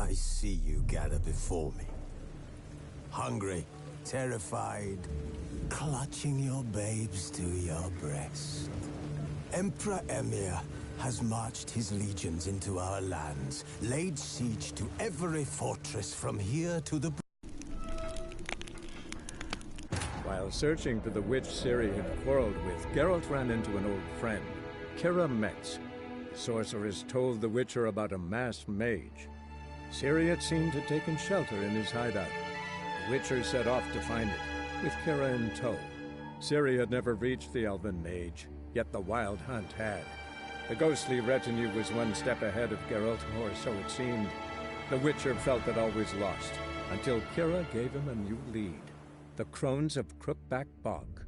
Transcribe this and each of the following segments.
I see you gather before me. Hungry, terrified, clutching your babes to your breast. Emperor Emir has marched his legions into our lands, laid siege to every fortress from here to the... While searching for the witch Ciri had quarreled with, Geralt ran into an old friend, Keira Metz. The sorceress told the Witcher about a masked mage. Ciri had seemed to have taken shelter in his hideout. The Witcher set off to find it, with Keira in tow. Ciri had never reached the elven mage, yet the Wild Hunt had. The ghostly retinue was one step ahead of Geralt, or so it seemed. The Witcher felt that all was lost, until Keira gave him a new lead. The Crones of Crookback Bog.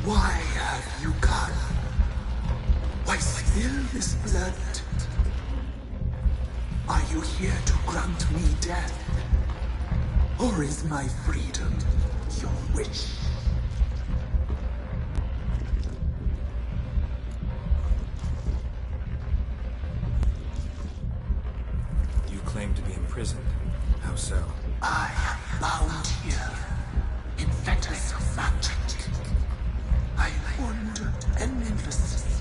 Why have you come? Why spill this blood? Are you here to grant me death? Or is my freedom your wish? You claim to be imprisoned. How so? I am bound here in fetters of magic. I wandered endlessly,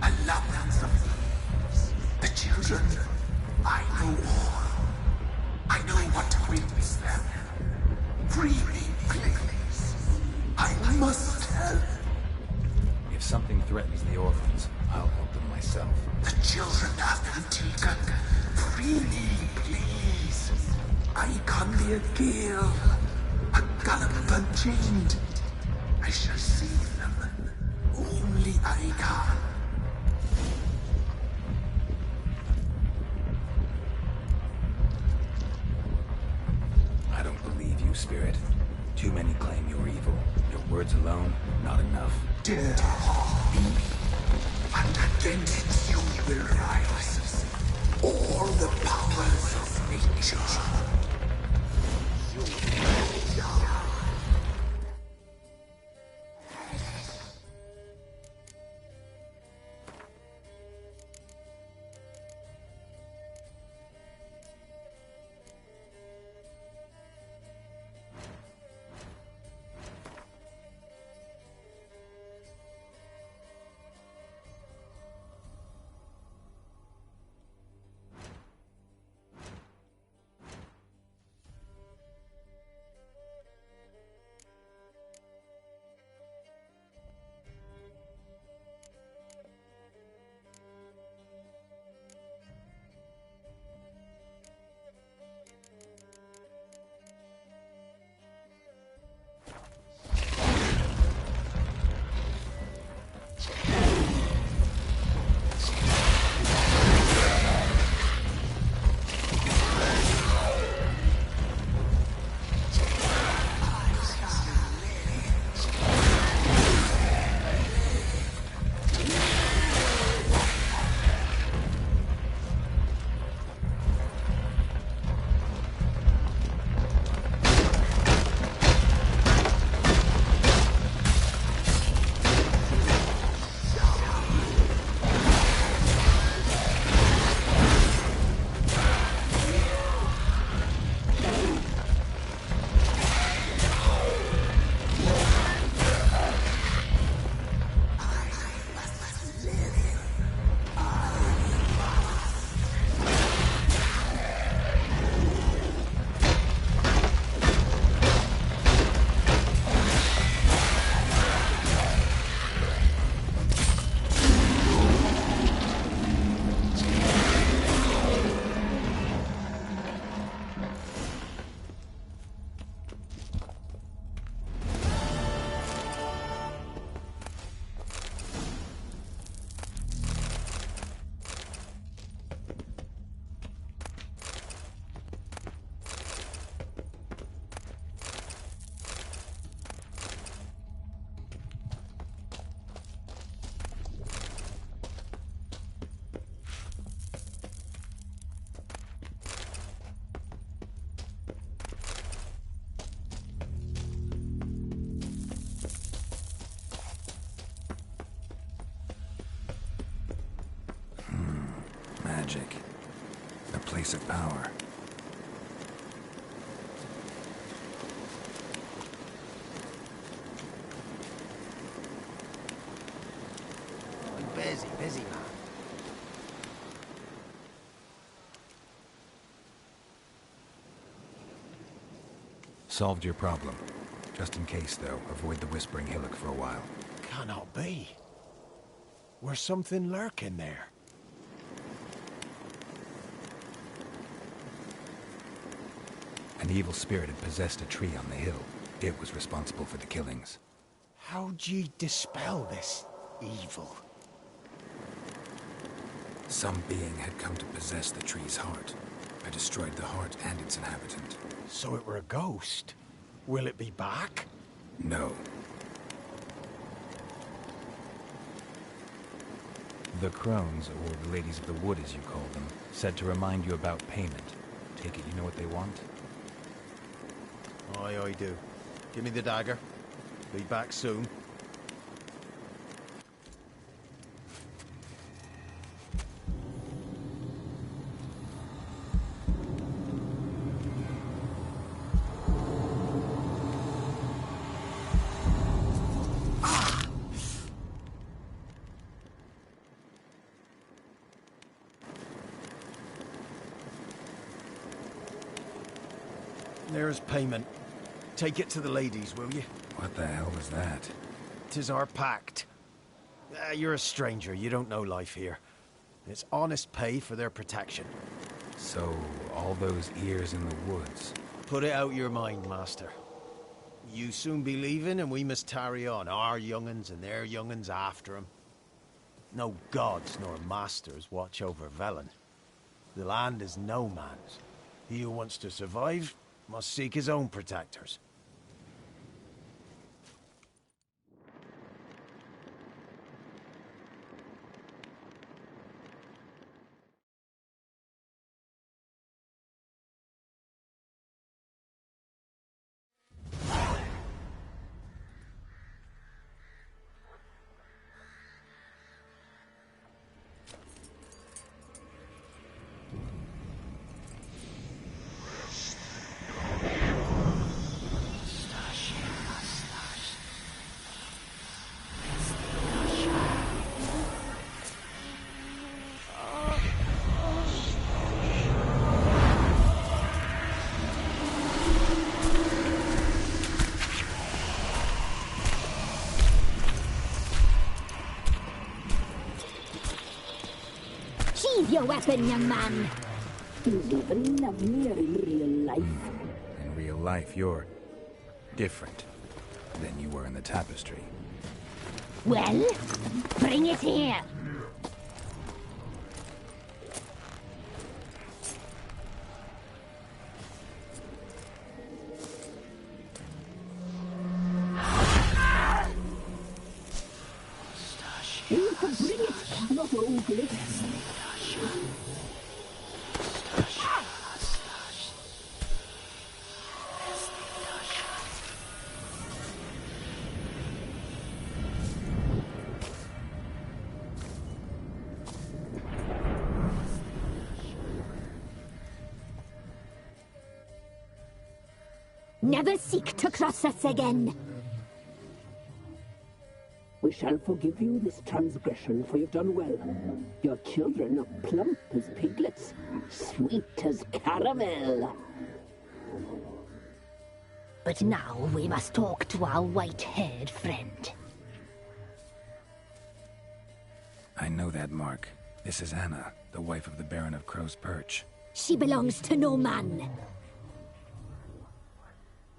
a labyrinth of thieves. The children, I know all. I know what awaits them. Free me, please. I must help. If something threatens the orphans, I'll help them myself. The children have been taken. Free me, please. I can be a gale, a gallop unchained. I shall save them. Only I can. I don't believe you, Spirit. Too many claim you're evil. Your words alone, not enough. Dare harm me, and against you will rise all the powers of nature. You will die. magic. A place of power. Busy, man. Solved your problem. Just in case, though, avoid the Whispering Hillock for a while. Cannot be. Where's something lurking there? An evil spirit had possessed a tree on the hill. It was responsible for the killings. How'd ye dispel this evil? Some being had come to possess the tree's heart. I destroyed the heart and its inhabitant. So it were a ghost. Will it be back? No. The crones, or the ladies of the wood as you call them, said to remind you about payment. Take it you know what they want? Aye, I do. Give me the dagger. Be back soon. There's payment. Take it to the ladies, will you? What the hell was that? 'Tis our pact. You're a stranger, you don't know life here. It's honest pay for their protection. So, all those ears in the woods. Put it out your mind, master. You soon be leaving and we must tarry on, our young'uns and their young'uns after 'em. No gods nor masters watch over Velen. The land is no man's. He who wants to survive must seek his own protectors. Sheathe your weapon, young man. You'll even love me in real life. In real life, you're different than you were in the tapestry. Well, bring it here. You can bring it, not ogle it. Never seek to cross us again. We shall forgive you this transgression, for you've done well. Your children are plump as piglets, sweet as caramel. But now we must talk to our white-haired friend. I know that mark. This is Anna, the wife of the Baron of Crow's Perch. She belongs to no man.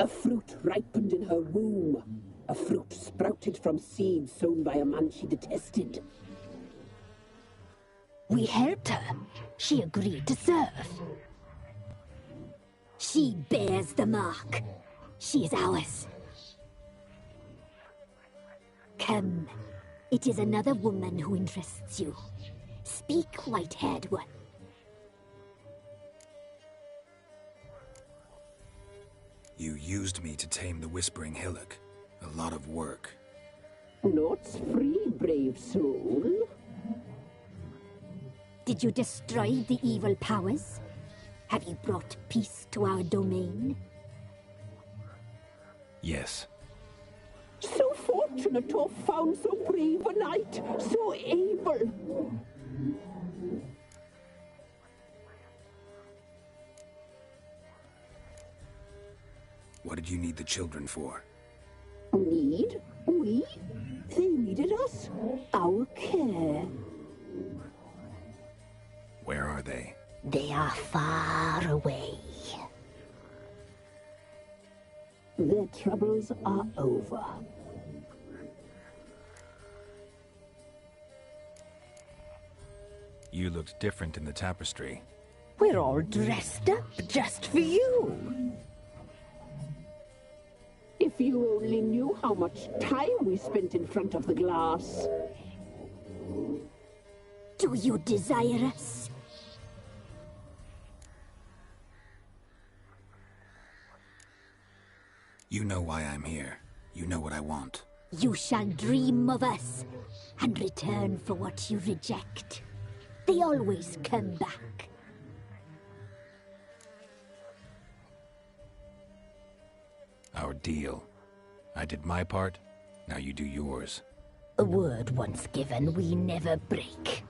A fruit ripened in her womb. A fruit sprouted from seeds sown by a man she detested. We helped her. She agreed to serve. She bears the mark. She is ours. Come. It is another woman who interests you. Speak, white-haired one. You used me to tame the Whispering Hillock. A lot of work. Naught's free, brave soul. Did you destroy the evil powers? Have you brought peace to our domain? Yes. So fortunate to have found so brave a knight, so able. What did you need the children for? Need? We? They needed us. Our care. Where are they? They are far away. Their troubles are over. You looked different in the tapestry. We're all dressed up just for you. If you only knew how much time we spent in front of the glass. Do you desire us? You know why I'm here. You know what I want. You shall dream of us and return for what you reject. They always come back. Our deal. I did my part, now you do yours. A word once given, we never break.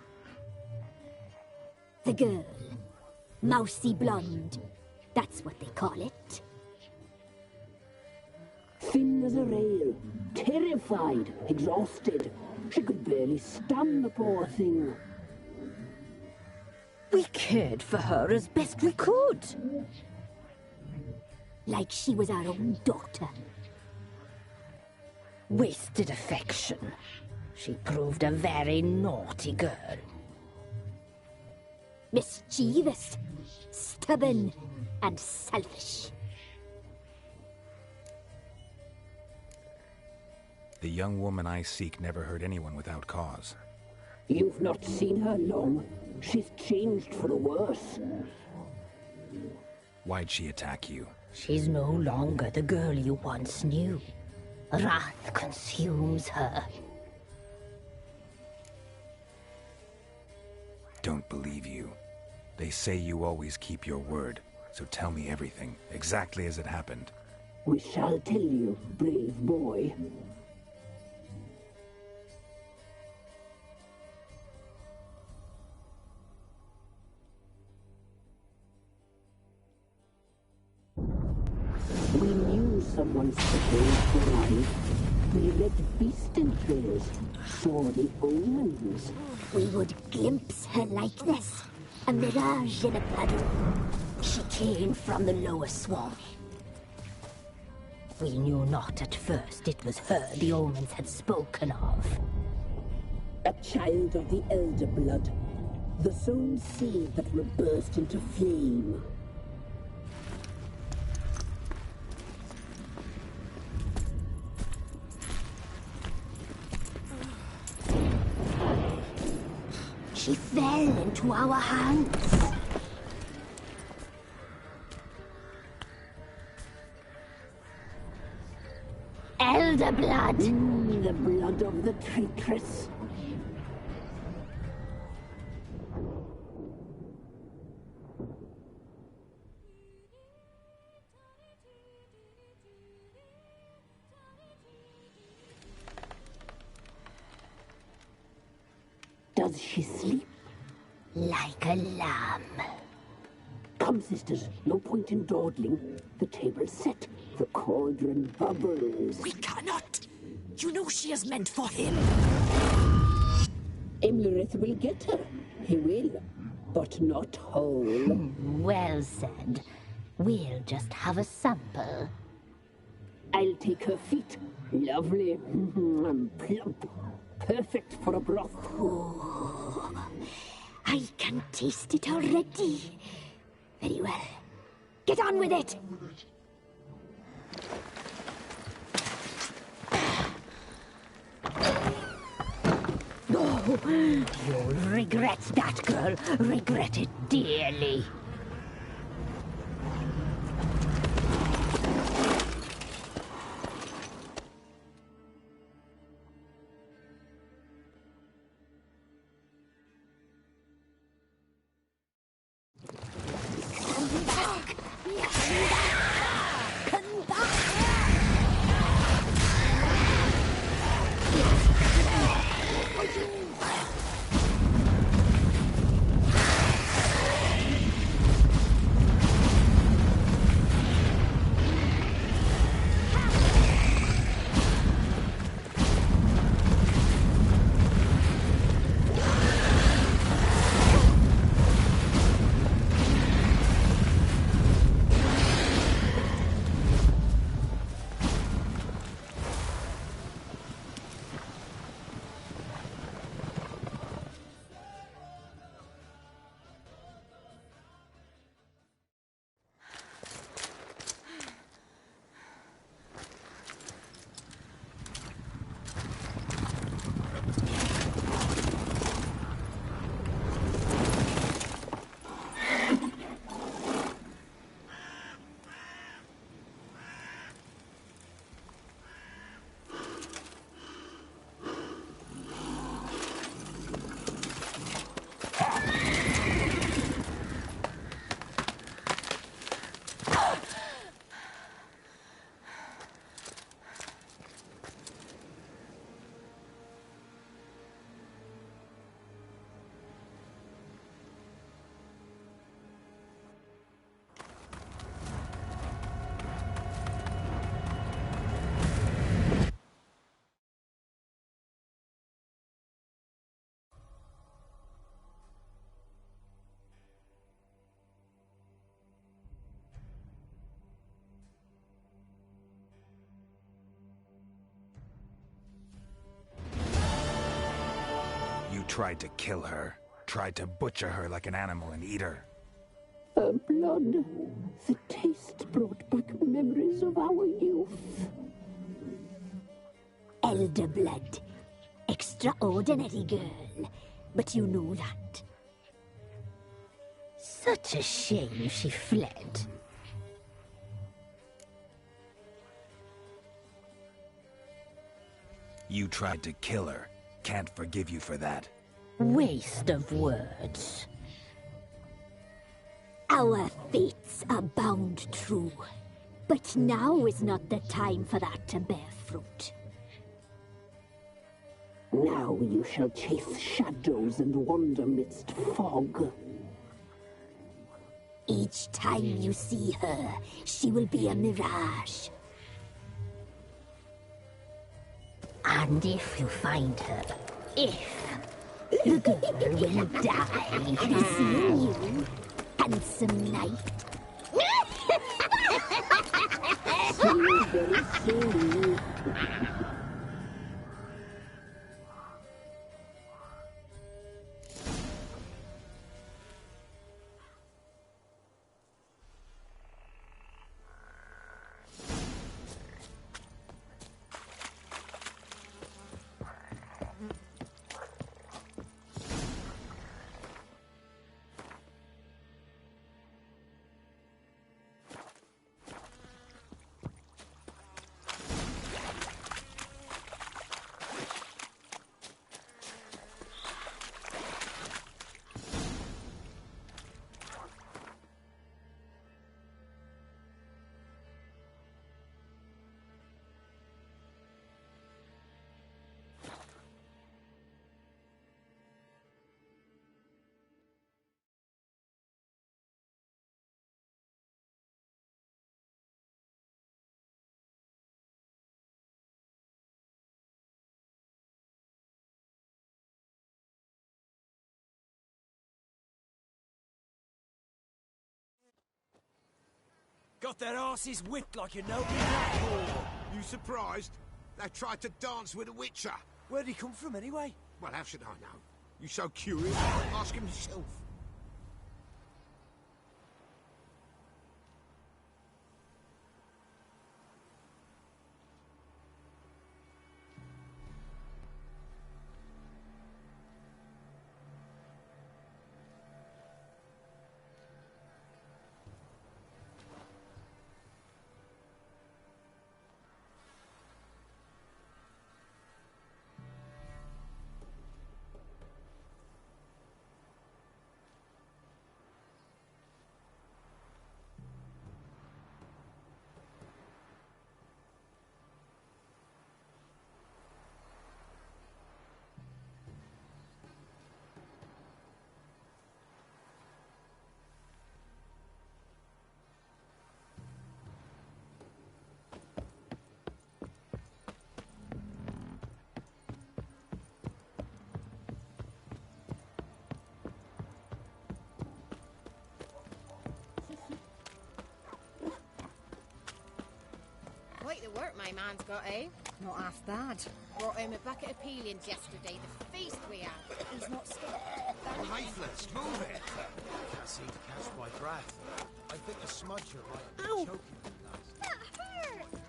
The girl. Mousy blonde. That's what they call it. Thin as a rail, terrified, exhausted. She could barely stand, the poor thing. We cared for her as best we could. Like she was our own daughter. Wasted affection. She proved a very naughty girl. Mischievous, stubborn, and selfish. The young woman I seek never hurt anyone without cause. You've not seen her long. She's changed for the worse. Why'd she attack you? She's no longer the girl you once knew. Wrath consumes her. Don't believe you. They say you always keep your word, so tell me everything, exactly as it happened. We shall tell you, brave boy. We knew someone supposed to arrive. We read beast entrails, saw the omens. We would glimpse her like this. A mirage in a puddle. She came from the lower swamp. We knew not at first it was her the omens had spoken of. A child of the Elder Blood. The sown seed that will burst into flame. She fell into our hands. Elder blood. The blood of the traitress. Does she sleep? Like a lamb. Come, sisters, no point in dawdling. The table's set. The cauldron bubbles. We cannot! You know she is meant for him. Imlerith will get her. He will. But not whole. Well said. We'll just have a sample. I'll take her feet. Lovely. And plump. Perfect for a broth. I can taste it already. Very well. Get on with it! Oh, you'll regret that, girl. Regret it dearly. tried to kill her. Tried to butcher her like an animal and eat her. Her blood, the taste brought back memories of our youth. Elder blood. Extraordinary girl. But you know that. Such a shame she fled. You tried to kill her. Can't forgive you for that. Waste of words. Our fates are bound true. But now is not the time for that to bear fruit. Now you shall chase shadows and wander midst fog. Each time you see her, she will be a mirage. And if you find her, the girl will die. Be seeing you, handsome knight. See you very soon. Got their asses whipped like you know that. You surprised? They tried to dance with a witcher. Where'd he come from anyway? Well, how should I know? You so curious? Ask him yourself. Quite the work my man's got, eh? Not half bad. Brought home a bucket of peelings yesterday, the feast we had. He's not scared. Faithless, move it! Can't seem to catch my breath. I think a smudger might be Ow. choking me last. That hurt!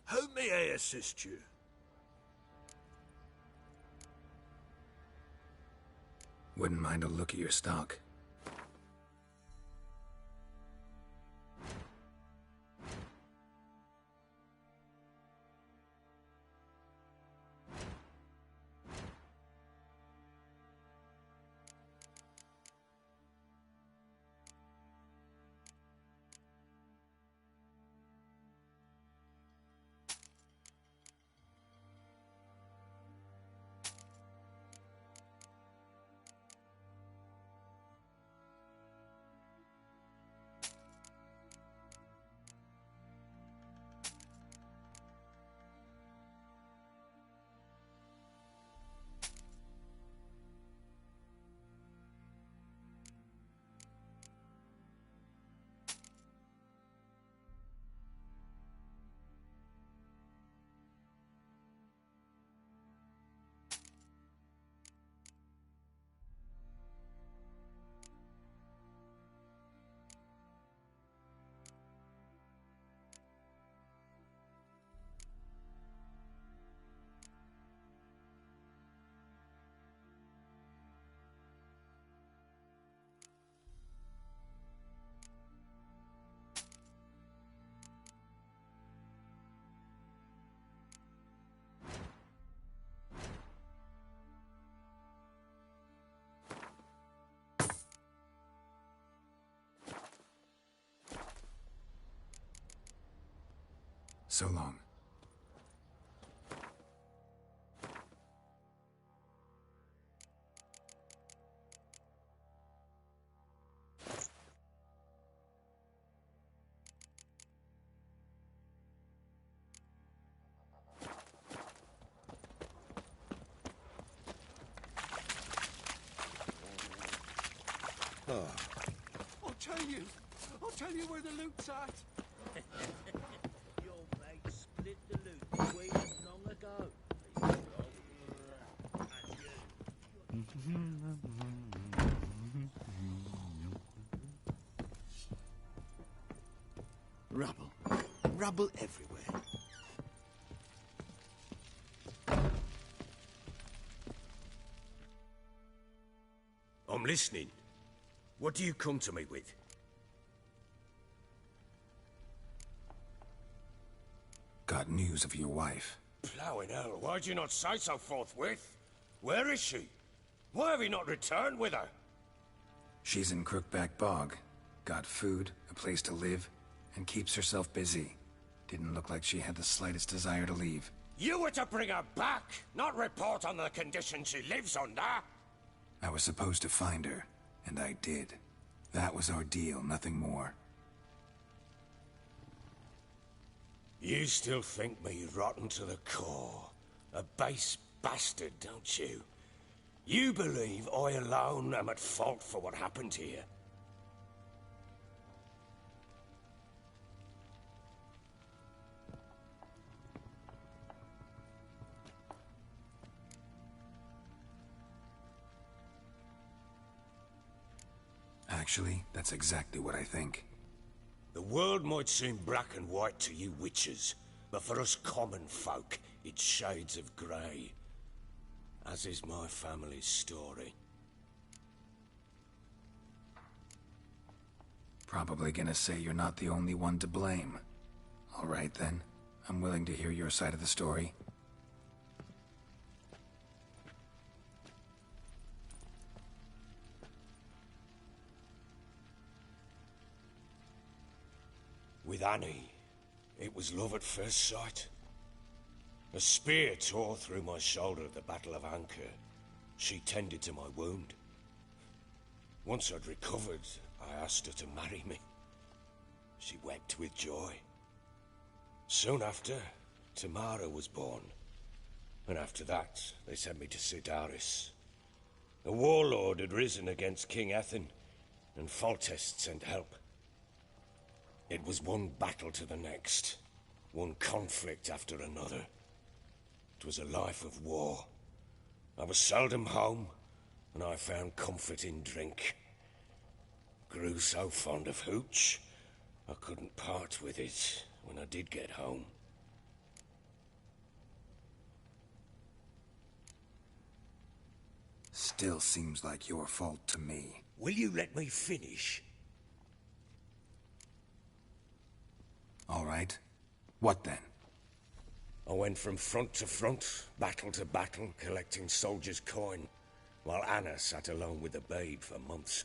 How may I assist you? Wouldn't mind a look at your stock. So long. I'll tell you where the loot's at. Your mate split the loot between them long ago. Rubble. Rubble everywhere. I'm listening. What do you come to me with? Got news of your wife. Plowing hell, why'd you not say so forthwith? Where is she? Why have you not returned with her? She's in Crookback Bog. Got food, a place to live, and keeps herself busy. Didn't look like she had the slightest desire to leave. You were to bring her back, not report on the conditions she lives under. I was supposed to find her, and I did. That was our deal, nothing more. You still think me rotten to the core. A base bastard, don't you? You believe I alone am at fault for what happened here? Actually, that's exactly what I think. The world might seem black and white to you witches, but for us common folk, it's shades of grey. As is my family's story. Probably gonna say you're not the only one to blame. All right then, I'm willing to hear your side of the story. With Annie, it was love at first sight. A spear tore through my shoulder at the Battle of Anchor. She tended to my wound. Once I'd recovered, I asked her to marry me. She wept with joy. Soon after, Tamara was born. And after that, they sent me to Sidaris. A warlord had risen against King Ethan, and Foltest sent help. It was one battle to the next, one conflict after another. It was a life of war. I was seldom home, and I found comfort in drink. Grew so fond of hooch, I couldn't part with it when I did get home. Still seems like your fault to me. Will you let me finish? All right. What then? I went from front to front, battle to battle, collecting soldiers' coin, while Anna sat alone with the babe for months.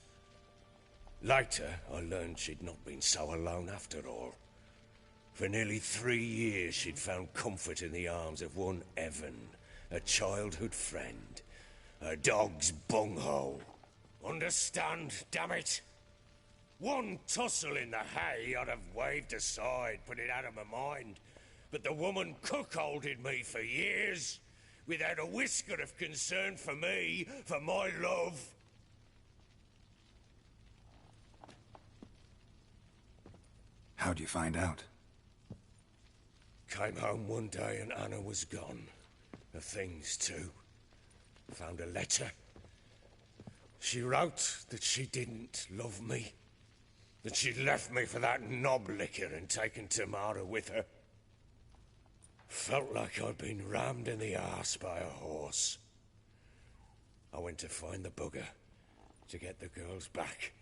Later, I learned she'd not been so alone after all. For nearly 3 years, she'd found comfort in the arms of one Evan, a childhood friend. Her dog's bunghole. Understand, damn it? One tussle in the hay I'd have waved aside, put it out of my mind. But the woman cuckolded me for years, without a whisker of concern for me, for my love. How'd you find out? Came home one day and Anna was gone. Her things too. Found a letter. She wrote that she didn't love me. That she'd left me for that knob licker and taken Tamara with her. Felt like I'd been rammed in the arse by a horse. I went to find the bugger, to get the girls back,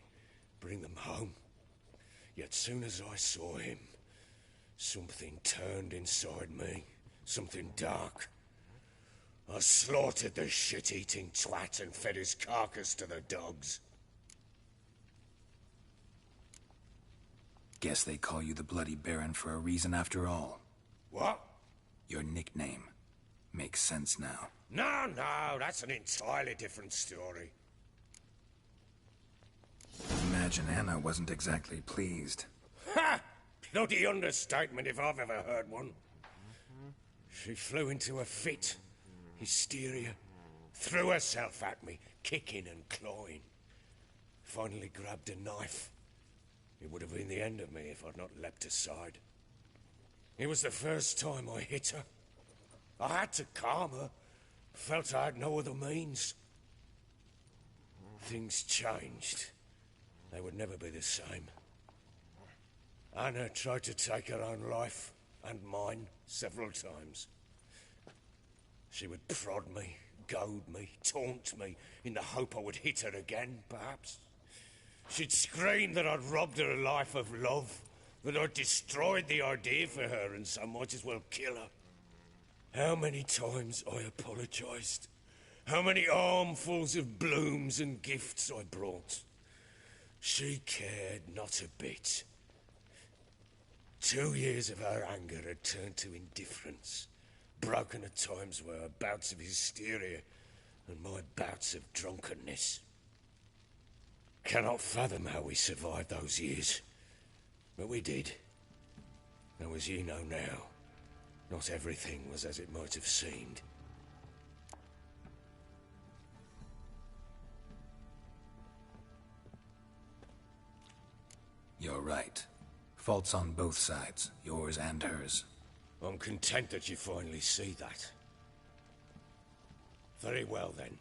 bring them home. Yet soon as I saw him, something turned inside me, something dark. I slaughtered the shit-eating twat and fed his carcass to the dogs. Guess they call you the Bloody Baron for a reason after all. What? Your nickname. Makes sense now. No, that's an entirely different story. Imagine Anna wasn't exactly pleased. Ha! Bloody understatement if I've ever heard one. She flew into a fit. Hysteria. Threw herself at me, kicking and clawing. Finally grabbed a knife. It would have been the end of me if I'd not leapt aside. It was the first time I hit her. I had to calm her. Felt I had no other means. Things changed. They would never be the same. Anna tried to take her own life, and mine, several times. She would prod me, goad me, taunt me, in the hope I would hit her again, perhaps. She'd scream that I'd robbed her life of love, that I'd destroyed the idea for her, and so might as well kill her. How many times I apologized. How many armfuls of blooms and gifts I brought. She cared not a bit. 2 years of her anger had turned to indifference, broken at times were her bouts of hysteria and my bouts of drunkenness. Cannot fathom how we survived those years, but we did. Though as you know now, not everything was as it might have seemed. You're right. Faults on both sides, yours and hers. I'm content that you finally see that. Very well then.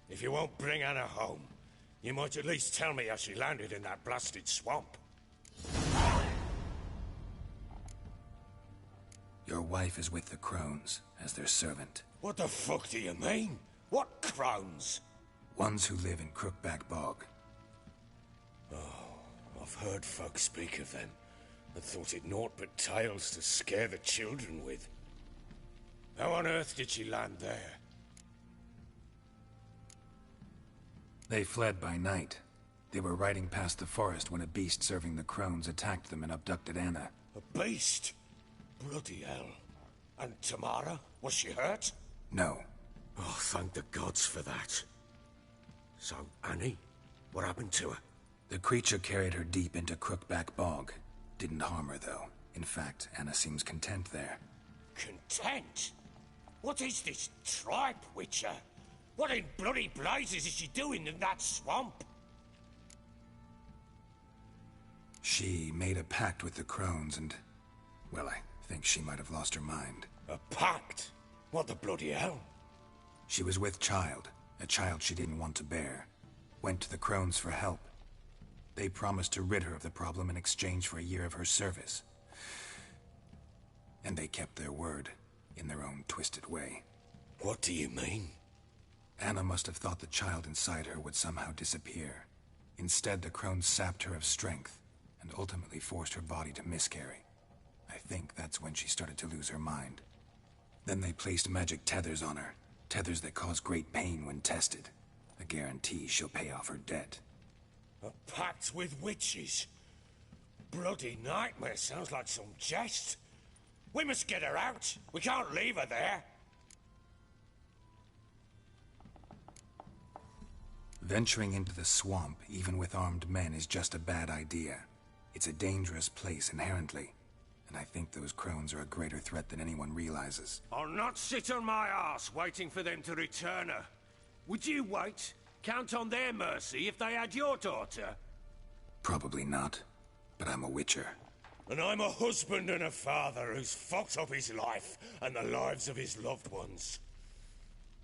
If you won't bring Anna home, you might at least tell me how she landed in that blasted swamp. Your wife is with the Crones, as their servant. What the fuck do you mean? What Crones? Ones who live in Crookback Bog. Oh, I've heard folk speak of them, and thought it naught but tales to scare the children with. How on earth did she land there? They fled by night. They were riding past the forest when a beast serving the Crones attacked them and abducted Anna. A beast? Bloody hell. And Tamara? Was she hurt? No. Oh, thank the gods for that. So, Annie? What happened to her? The creature carried her deep into Crookback Bog. Didn't harm her, though. In fact, Anna seems content there. Content? What is this tripe, Witcher? What in bloody blazes is she doing in that swamp? She made a pact with the Crones and... well, I think she might have lost her mind. A pact? What the bloody hell? She was with child, a child she didn't want to bear. Went to the Crones for help. They promised to rid her of the problem in exchange for a year of her service. And they kept their word, in their own twisted way. What do you mean? Anna must have thought the child inside her would somehow disappear. Instead, the Crones sapped her of strength, and ultimately forced her body to miscarry. I think that's when she started to lose her mind. Then they placed magic tethers on her, tethers that cause great pain when tested. A guarantee she'll pay off her debt. A pact with witches? Bloody nightmare, sounds like some jest. We must get her out. We can't leave her there. Venturing into the swamp, even with armed men, is just a bad idea. It's a dangerous place inherently, and I think those Crones are a greater threat than anyone realizes. I'll not sit on my ass waiting for them to return her. Would you wait? Count on their mercy if they had your daughter? Probably not, but I'm a Witcher. And I'm a husband and a father who's fucked up his life and the lives of his loved ones.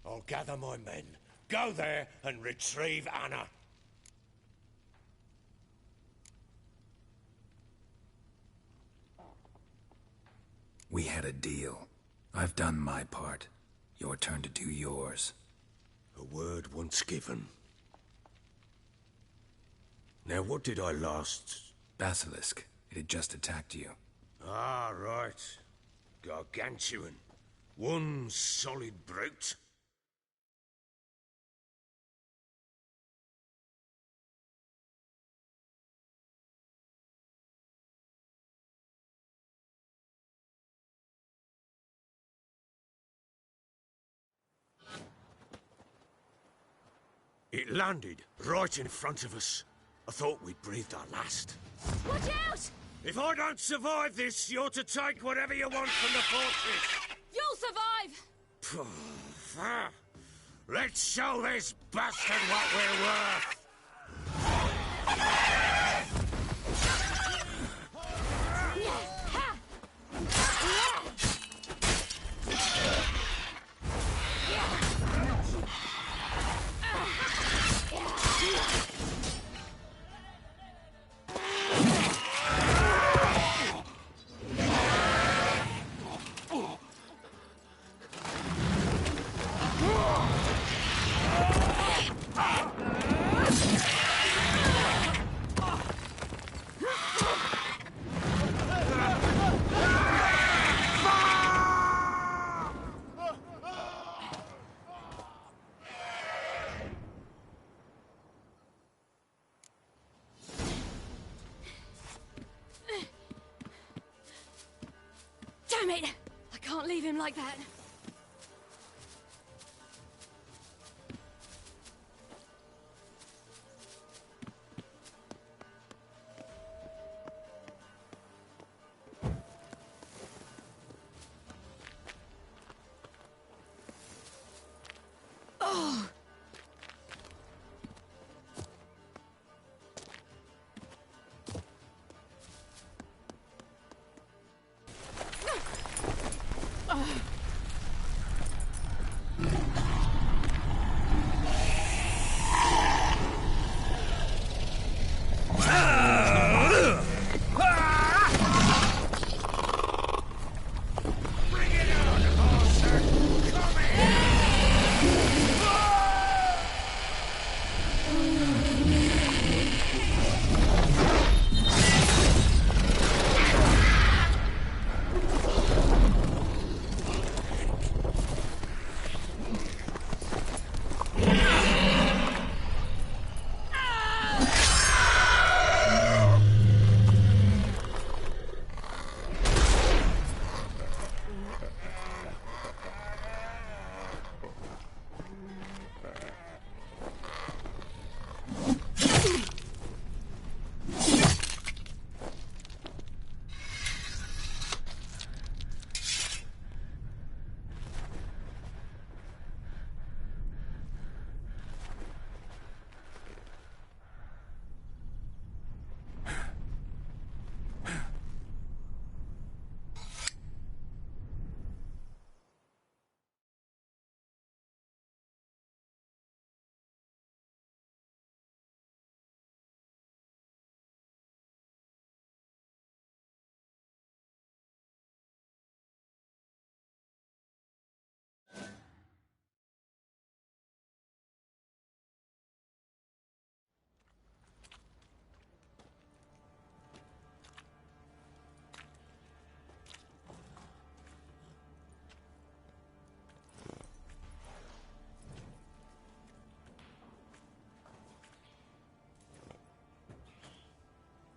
I'll gather my men, go there and retrieve Anna. We had a deal. I've done my part. Your turn to do yours. A word once given. Now what did I last... Basilisk. It had just attacked you. Ah, right. Gargantuan. One solid brute. It landed right in front of us. I thought we'd breathed our last. Watch out! If I don't survive this, you're to take whatever you want from the fortress. You'll survive! Let's show this bastard what we're worth! Damn it! I can't leave him like that. Oh!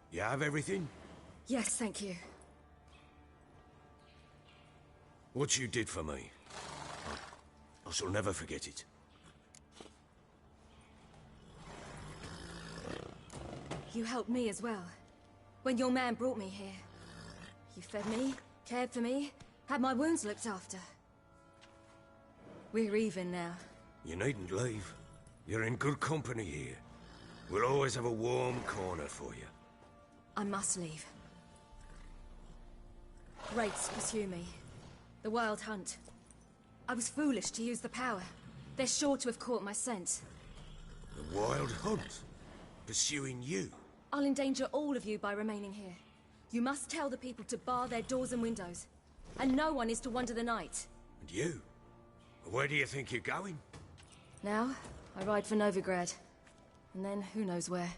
You have everything? Yes, thank you. What you did for me. I shall never forget it. You helped me as well. When your man brought me here. You fed me, cared for me, had my wounds looked after. We're even now. You needn't leave. You're in good company here. We'll always have a warm corner for you. I must leave. Wraiths pursue me. The Wild Hunt. I was foolish to use the power. They're sure to have caught my scent. The Wild Hunt? Pursuing you? I'll endanger all of you by remaining here. You must tell the people to bar their doors and windows. And no one is to wander the night. And you? Where do you think you're going? Now, I ride for Novigrad. And then, who knows where.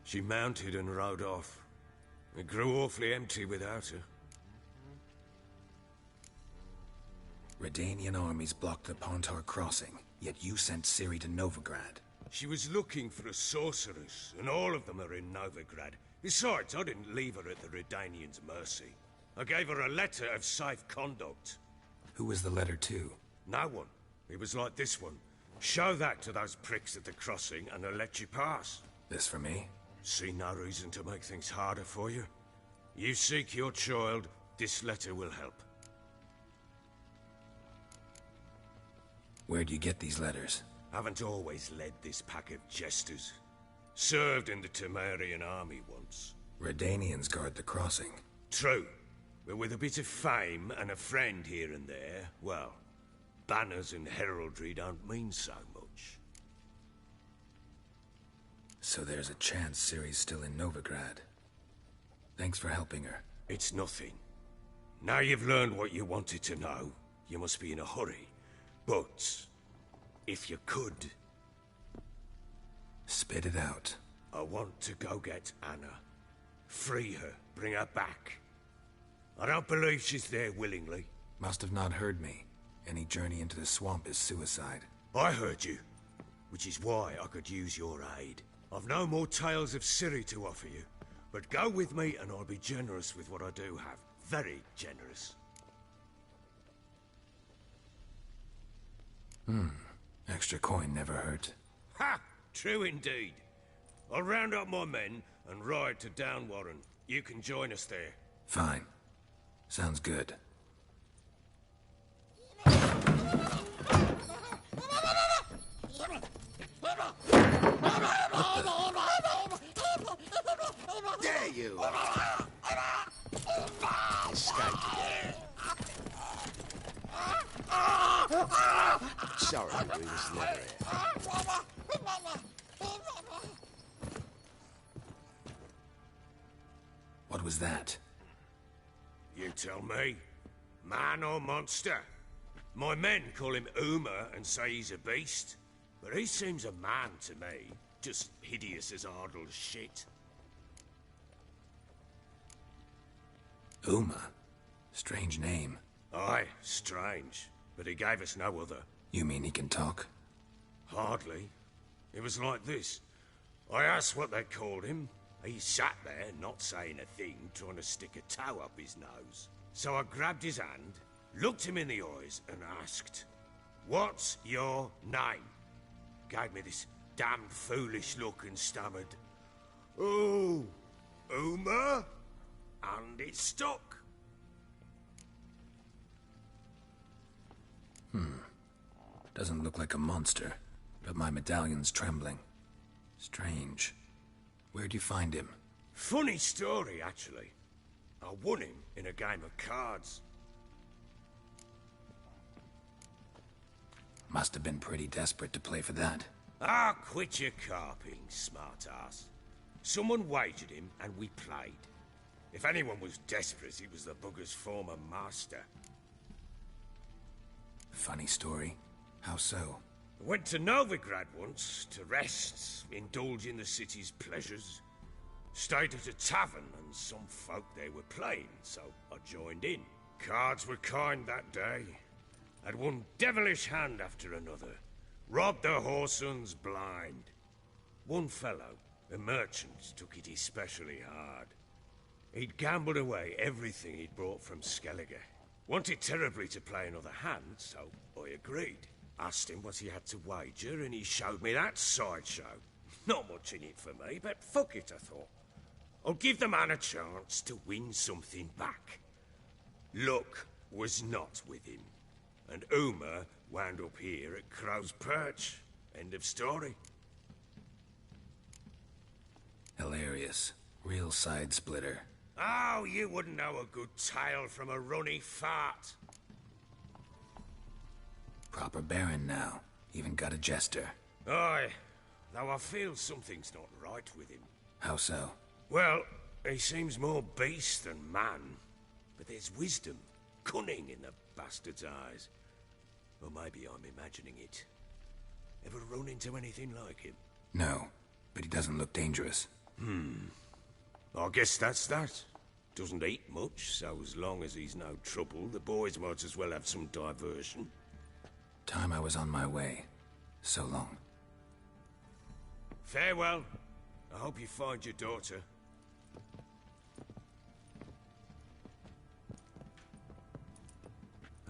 She mounted and rode off. It grew awfully empty without her. Redanian armies blocked the Pontar crossing, yet you sent Ciri to Novigrad. She was looking for a sorceress, and all of them are in Novigrad. Besides, I didn't leave her at the Redanians' mercy. I gave her a letter of safe conduct. Who was the letter to? No one. It was like this one. Show that to those pricks at the crossing, and they'll let you pass. This for me? See no reason to make things harder for you. You seek your child, this letter will help. Where'd you get these letters? Haven't always led this pack of jesters. Served in the Temerian army once. Redanians guard the crossing. True. But with a bit of fame and a friend here and there, well, banners and heraldry don't mean so much. So there's a chance Ciri's still in Novigrad. Thanks for helping her. It's nothing. Now you've learned what you wanted to know, you must be in a hurry. But, if you could... Spit it out. I want to go get Anna. Free her, bring her back. I don't believe she's there willingly. Must have not heard me. Any journey into the swamp is suicide. I heard you, which is why I could use your aid. I've no more tales of Ciri to offer you, but go with me and I'll be generous with what I do have. Very generous. Extra coin never hurt. Ha! True indeed. I'll round up my men and ride to Downwarren. You can join us there. Fine. Sounds good. There you are. Escaped again. Sorry, we was never here. What was that? You tell me. Man or monster? My men call him Uma and say he's a beast, but he seems a man to me. Just hideous as Ardle's shit. Uma? Strange name. Aye, strange. But he gave us no other. You mean he can talk? Hardly. It was like this. I asked what they called him. He sat there, not saying a thing, trying to stick a toe up his nose. So I grabbed his hand, looked him in the eyes, and asked, "What's your name?" Gave me this damned foolish look and stammered, "Oh, Uma?" And it stuck. Doesn't look like a monster, but my medallion's trembling. Strange. Where'd you find him? Funny story, actually. I won him in a game of cards. Must have been pretty desperate to play for that. Ah, quit your carping, smartass. Someone wagered him, and we played. If anyone was desperate, it was the bugger's former master. Funny story. How so? I went to Novigrad once, to rest, indulge in the city's pleasures. Stayed at a tavern, and some folk there were playing, so I joined in. Cards were kind that day. Had one devilish hand after another. Robbed the whoresons blind. One fellow, a merchant, took it especially hard. He'd gambled away everything he'd brought from Skellige. Wanted terribly to play another hand, so I agreed. Asked him what he had to wager, and he showed me that sideshow. Not much in it for me, but fuck it, I thought. I'll give the man a chance to win something back. Luck was not with him, and Uma wound up here at Crow's Perch. End of story. Hilarious. Real side splitter. Oh, you wouldn't know a good tale from a runny fart. Proper baron now. Even got a jester. Aye, though I feel something's not right with him. How so? Well, he seems more beast than man. But there's wisdom, cunning in the bastard's eyes. Or maybe I'm imagining it. Ever run into anything like him? No, but he doesn't look dangerous. I guess that's that. Doesn't eat much, so as long as he's no trouble, the boys might as well have some diversion. Time I was on my way. So long. Farewell. I hope you find your daughter.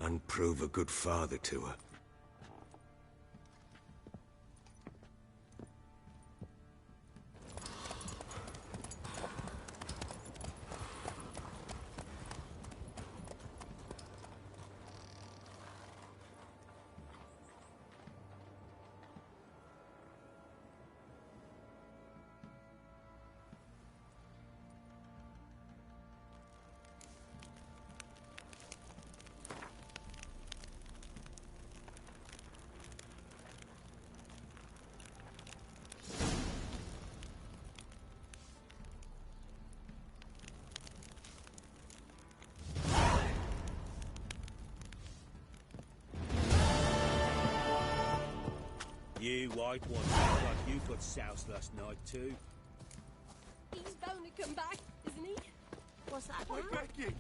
And prove a good father to her. You white one, like you got soused last night too. He's bound to come back, isn't he? What's that? I beg you.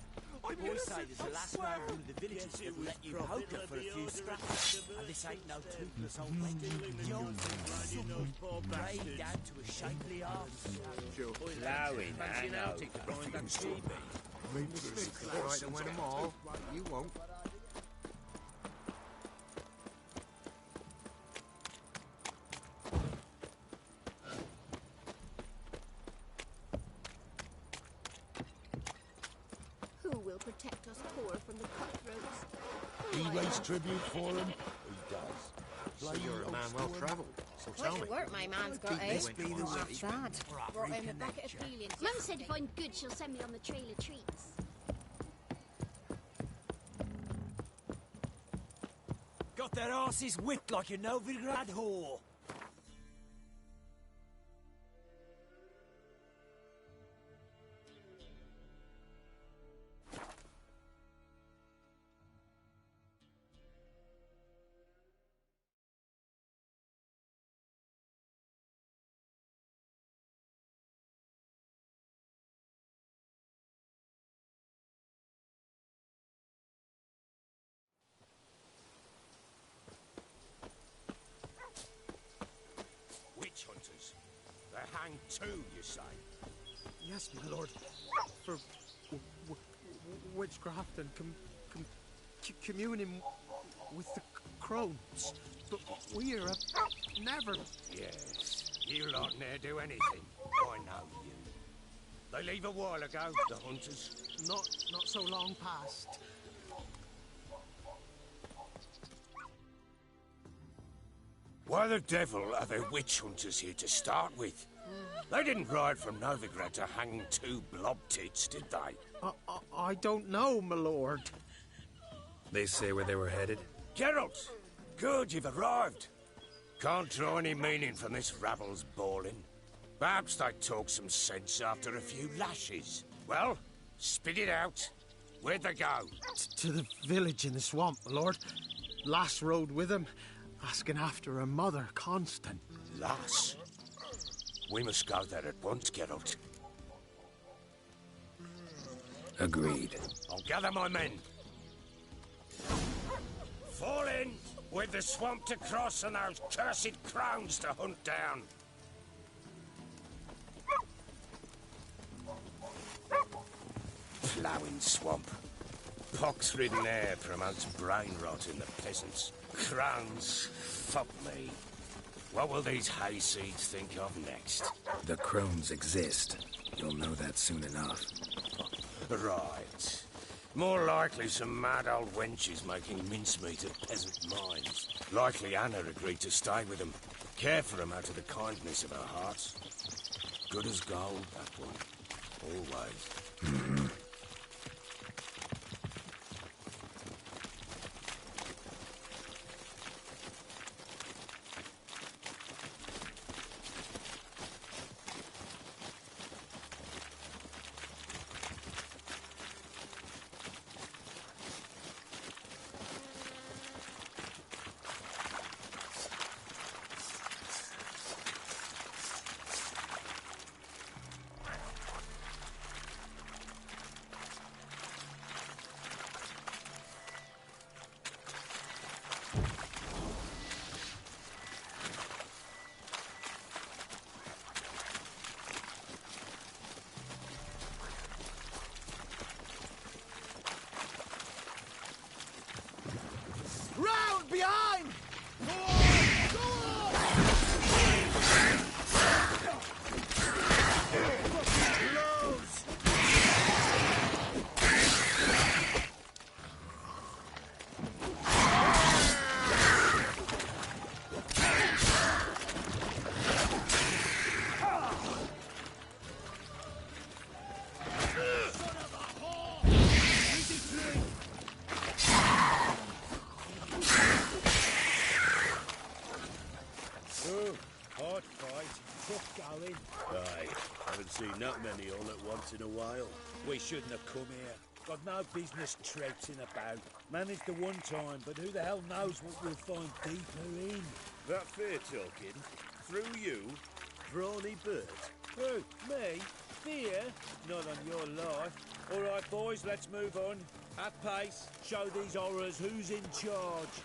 I'm Boys say innocent, there's a I last swear. man from the village that'll let you poker for a few scraps. And this ain't no toothless old mate. Young, supple, grey down to a shapely arse. Flowing, I know. Right, and win them all. You won't. Who will protect us poor from the cutthroats? He raised tribute for him. He does. So you're a man well travelled. So tell Quite me. the work my man's got, eh? This be the Not way. bad. Brought him a bucket of peelings. Mum said if I'm good, she'll send me on the trail of treats. Got their asses whipped like a Novigrad whore. Witch hunters. They hang too, you say? Yes, my lord. For witchcraft and communing with the crones. But we're never... Yes. You lot ne'er do anything. I know you. They leave a while ago, the hunters. Not so long past. Why the devil are there witch hunters here to start with? They didn't ride from Novigrad to hang two blob tits, did they? I don't know, my lord. They say where they were headed? Geralt! Good, you've arrived. Can't draw any meaning from this rabble's bawling. Perhaps they talk some sense after a few lashes. Well, spit it out. Where'd they go? To the village in the swamp, my lord. Lass rode with him, asking after her mother, Constant. Lass? We must go there at once, Geralt. Agreed. I'll gather my men. Fall in! With the swamp to cross and those cursed crowns to hunt down. Ploughing swamp. Pox-ridden air promotes brain rot in the peasants. Crowns, fuck me. What will these hayseeds think of next? The crones exist. You'll know that soon enough. Right. More likely some mad old wenches making mincemeat of peasant minds. Likely Anna agreed to stay with them. Care for them out of the kindness of her heart. Good as gold, that one. Always. Oh, hard fight. Tough going. Aye, haven't seen that many all at once in a while. We shouldn't have come here. Got no business trouncing about. Managed the one time, but who the hell knows what we'll find deeper in? That fair talking? Through you? Brawny bird? Who? Me? Fear? Not on your life. All right, boys, let's move on. At pace, show these horrors who's in charge.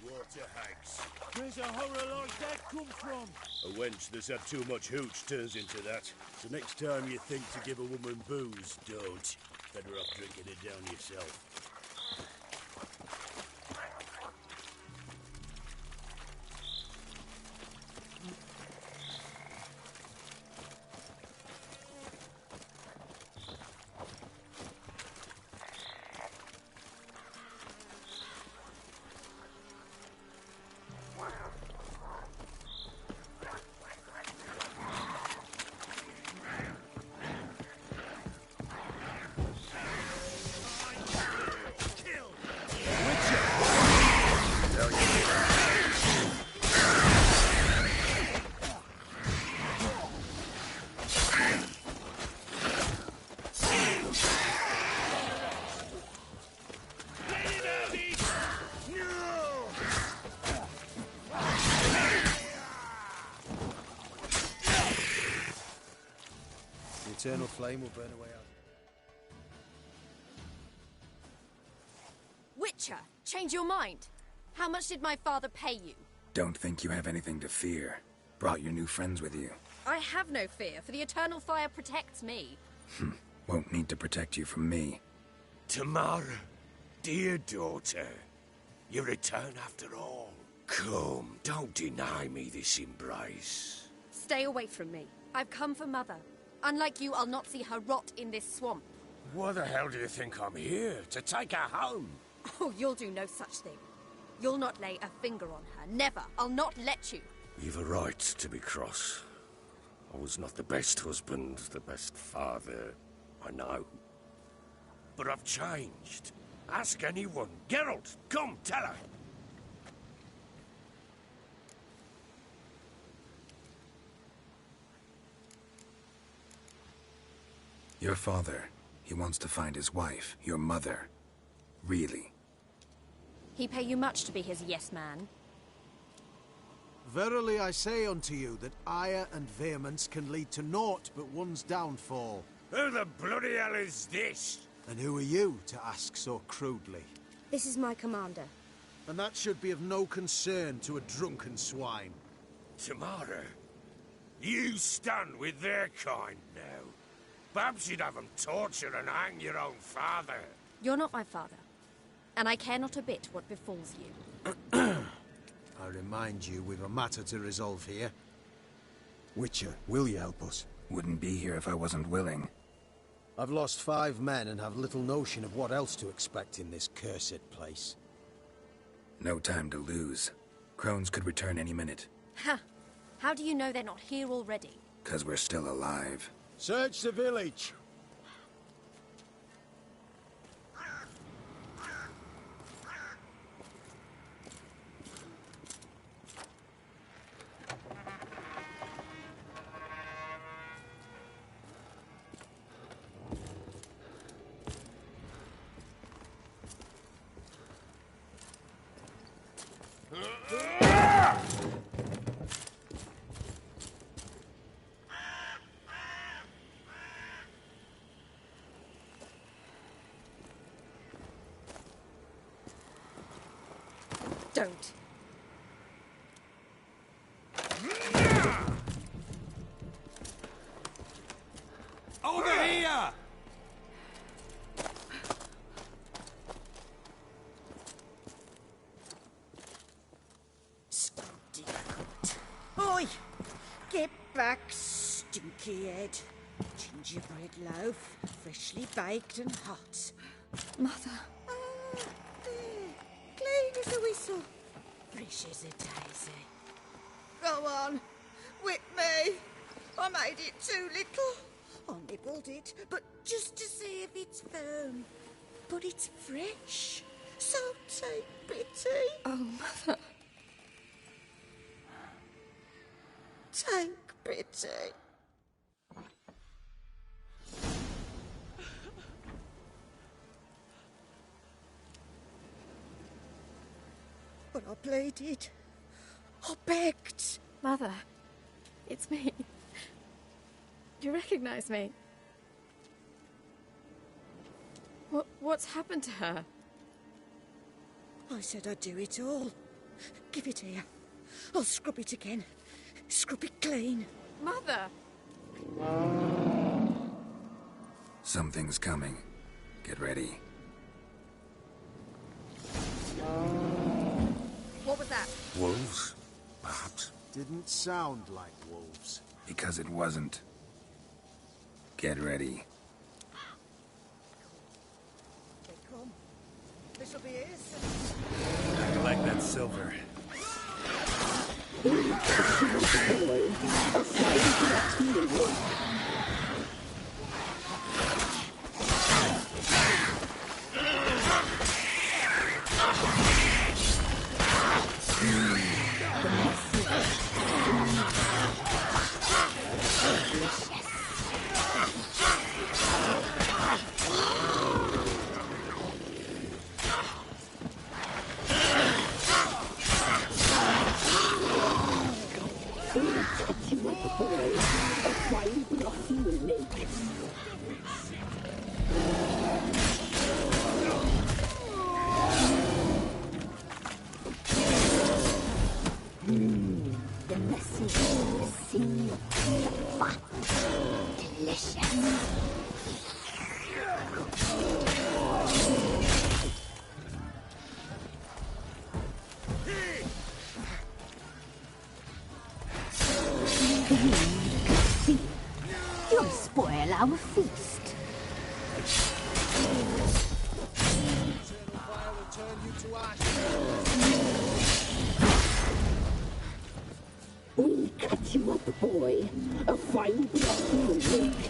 Water hags. Where's a horror like that come from? A wench that's had too much hooch turns into that. So next time you think to give a woman booze, don't. Better off drinking it down yourself. The eternal flame will burn away out. Witcher, change your mind. How much did my father pay you? Don't think you have anything to fear. Brought your new friends with you. I have no fear, for the eternal fire protects me. Won't need to protect you from me. Tamara, dear daughter, you return after all. Come, don't deny me this embrace. Stay away from me. I've come for Mother. Unlike you, I'll not see her rot in this swamp. Why the hell do you think I'm here? To take her home? Oh, you'll do no such thing. You'll not lay a finger on her. Never. I'll not let you. You've a right to be cross. I was not the best husband, the best father, I know. But I've changed. Ask anyone. Geralt, come, tell her. Your father, he wants to find his wife, your mother. Really? He pay you much to be his yes-man. Verily I say unto you that ire and vehemence can lead to naught but one's downfall. Who the bloody hell is this? And who are you to ask so crudely? This is my commander. And that should be of no concern to a drunken swine. Tamara, you stand with their kind now. Perhaps you'd have them torture and hang your own father. You're not my father, and I care not a bit what befalls you. I remind you, we've a matter to resolve here. Witcher, will you help us? Wouldn't be here if I wasn't willing. I've lost 5 men and have little notion of what else to expect in this cursed place. No time to lose. Crones could return any minute. Ha! How do you know they're not here already? 'Cause we're still alive. Search the village! Don't. Over here! Oi! Get back, stinky head. Gingerbread loaf, freshly baked and hot. Mother. Ah, there. Clean as a whistle. Fresh as a daisy. Go on. Whip me. I made it too little. I nibbled it, but just to see if it's firm. But it's fresh. So take pity. Oh, Mother. Take pity. But I pleaded. I begged. Mother, it's me. You recognize me? What's happened to her? I said I'd do it all. Give it here. I'll scrub it again. Scrub it clean. Mother! Something's coming. Get ready. What was that? Wolves? Perhaps. Didn't sound like wolves. Because it wasn't. Get ready. They come. This'll be his. I like that silver. The messy, the sinew, the fat, delicious. See, you'll spoil our feast. Fire will turn you to ash. We'll cut you up, boy. A fine broth you'll make.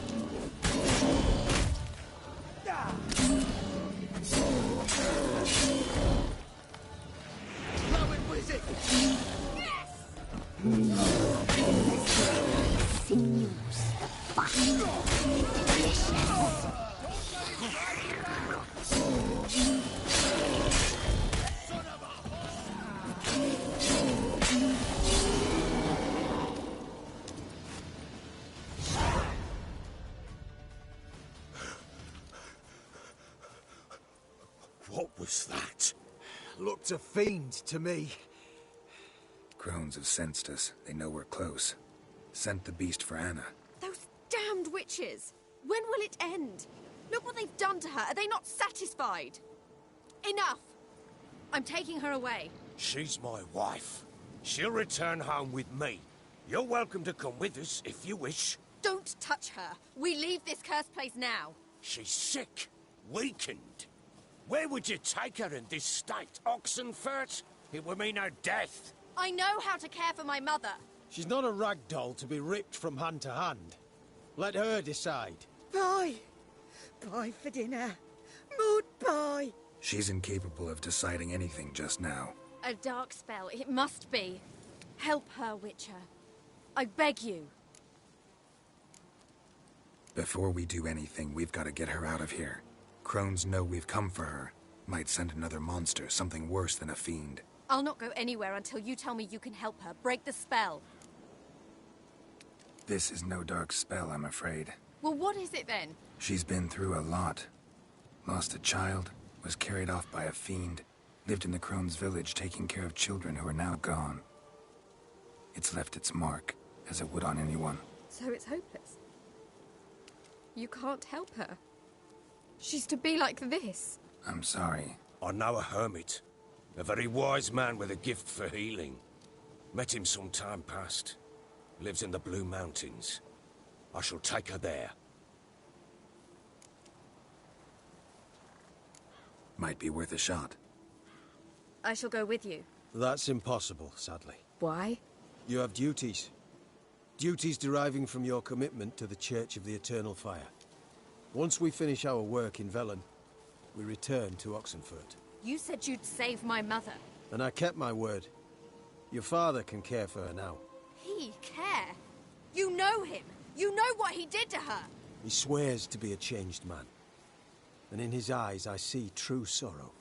Blow it, wizard! Sinews, the fat, delicious. What was that? Looked a fiend to me. Crones have sensed us. They know we're close. Sent the beast for Anna. Those damned witches! When will it end? Look what they've done to her. Are they not satisfied? Enough! I'm taking her away. She's my wife. She'll return home with me. You're welcome to come with us if you wish. Don't touch her. We leave this cursed place now. She's sick, weakened. Where would you take her in this state? Oxenfurt? It would mean her death. I know how to care for my mother. She's not a rag doll to be ripped from hand to hand. Let her decide. Pie. Pie for dinner. Mud pie. She's incapable of deciding anything just now. A dark spell. It must be. Help her, Witcher. I beg you. Before we do anything, we've got to get her out of here. Crones know we've come for her. Might send another monster, something worse than a fiend. I'll not go anywhere until you tell me you can help her. Break the spell. This is no dark spell, I'm afraid. Well, what is it then? She's been through a lot. Lost a child, was carried off by a fiend. Lived in the Crone's village taking care of children who are now gone. It's left its mark, as it would on anyone. So it's hopeless. You can't help her. She's to be like this. I'm sorry. I know a hermit. A very wise man with a gift for healing. Met him some time past. Lives in the Blue Mountains. I shall take her there. Might be worth a shot. I shall go with you. That's impossible, sadly. Why? You have duties. Duties deriving from your commitment to the Church of the Eternal Fire. Once we finish our work in Velen, we return to Oxenfurt. You said you'd save my mother. And I kept my word. Your father can care for her now. He care? You know him. You know what he did to her. He swears to be a changed man. And in his eyes I see true sorrow.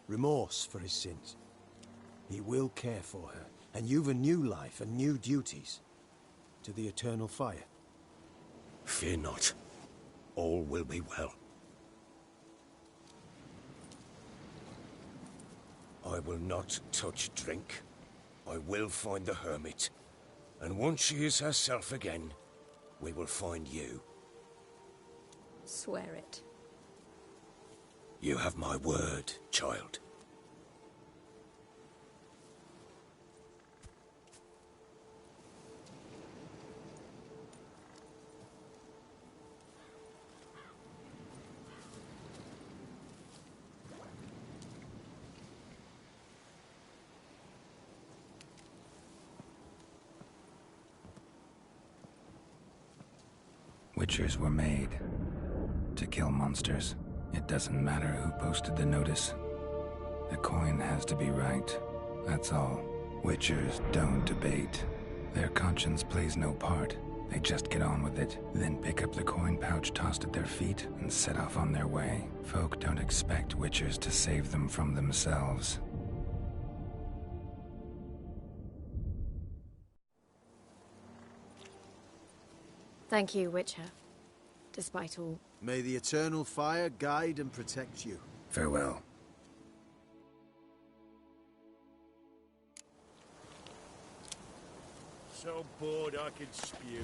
Remorse for his sins. He will care for her. And you've a new life and new duties. To the Eternal Fire. Fear not. All will be well. I will not touch drink. I will find the hermit. And once she is herself again, we will find you. Swear it. You have my word, child. Witchers were made to kill monsters. It doesn't matter who posted the notice. The coin has to be right. That's all. Witchers don't debate. Their conscience plays no part. They just get on with it, then pick up the coin pouch tossed at their feet and set off on their way. Folk don't expect witchers to save them from themselves. Thank you, Witcher. Despite all. May the Eternal Fire guide and protect you. Farewell. So bored I could spew. You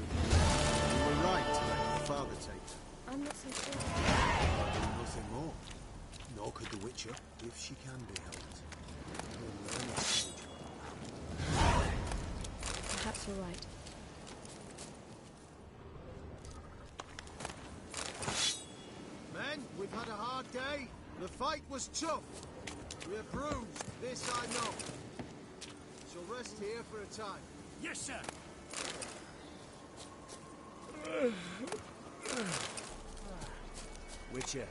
were right to let your father take her. I'm not so sure. Nothing more. Nor could the Witcher, if she can be helped. He'll learn a stage. Perhaps you're right. Men, we've had a hard day. The fight was tough. We're bruised, this I know. Shall rest here for a time. Yes, sir. Witcher.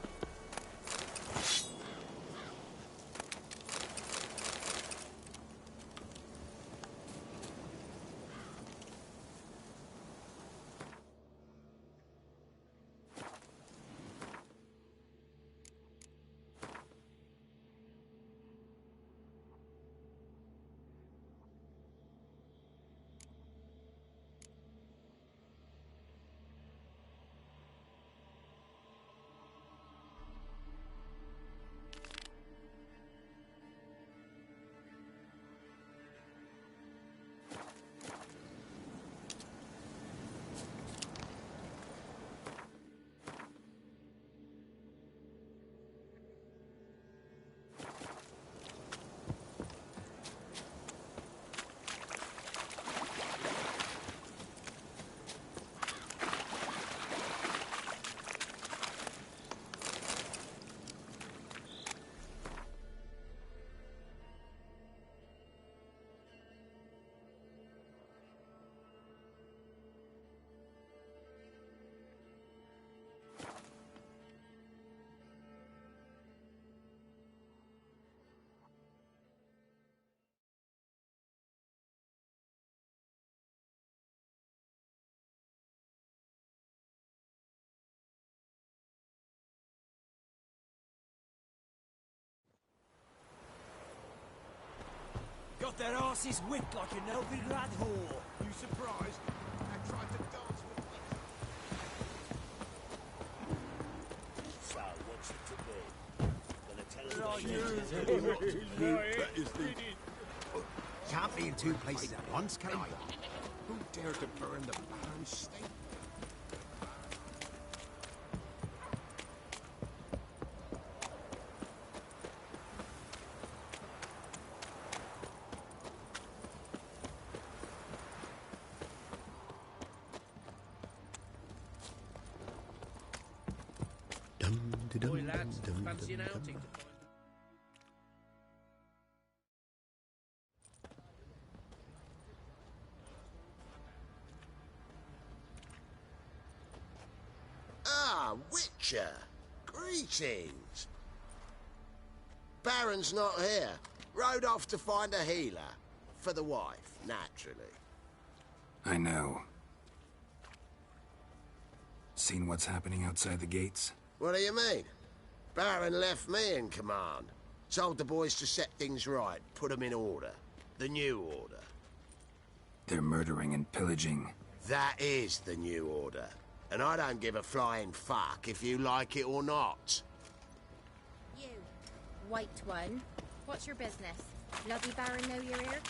Got their asses whipped like a Novigrad whore. You surprised? I tried to dance with me. So, what's it to be? Gonna tell us Can't be in two places at once, can I? Who dared to burn the Baron's stake? Boy, lads, fancy an outing to find... Ah, Witcher! Greetings! Baron's not here. Rode off to find a healer. For the wife, naturally. I know. Seen what's happening outside the gates? What do you mean? Baron left me in command. Told the boys to set things right, put them in order. The new order. They're murdering and pillaging. That is the new order. And I don't give a flying fuck if you like it or not. You, white one, what's your business? Bloody Baron know you're here?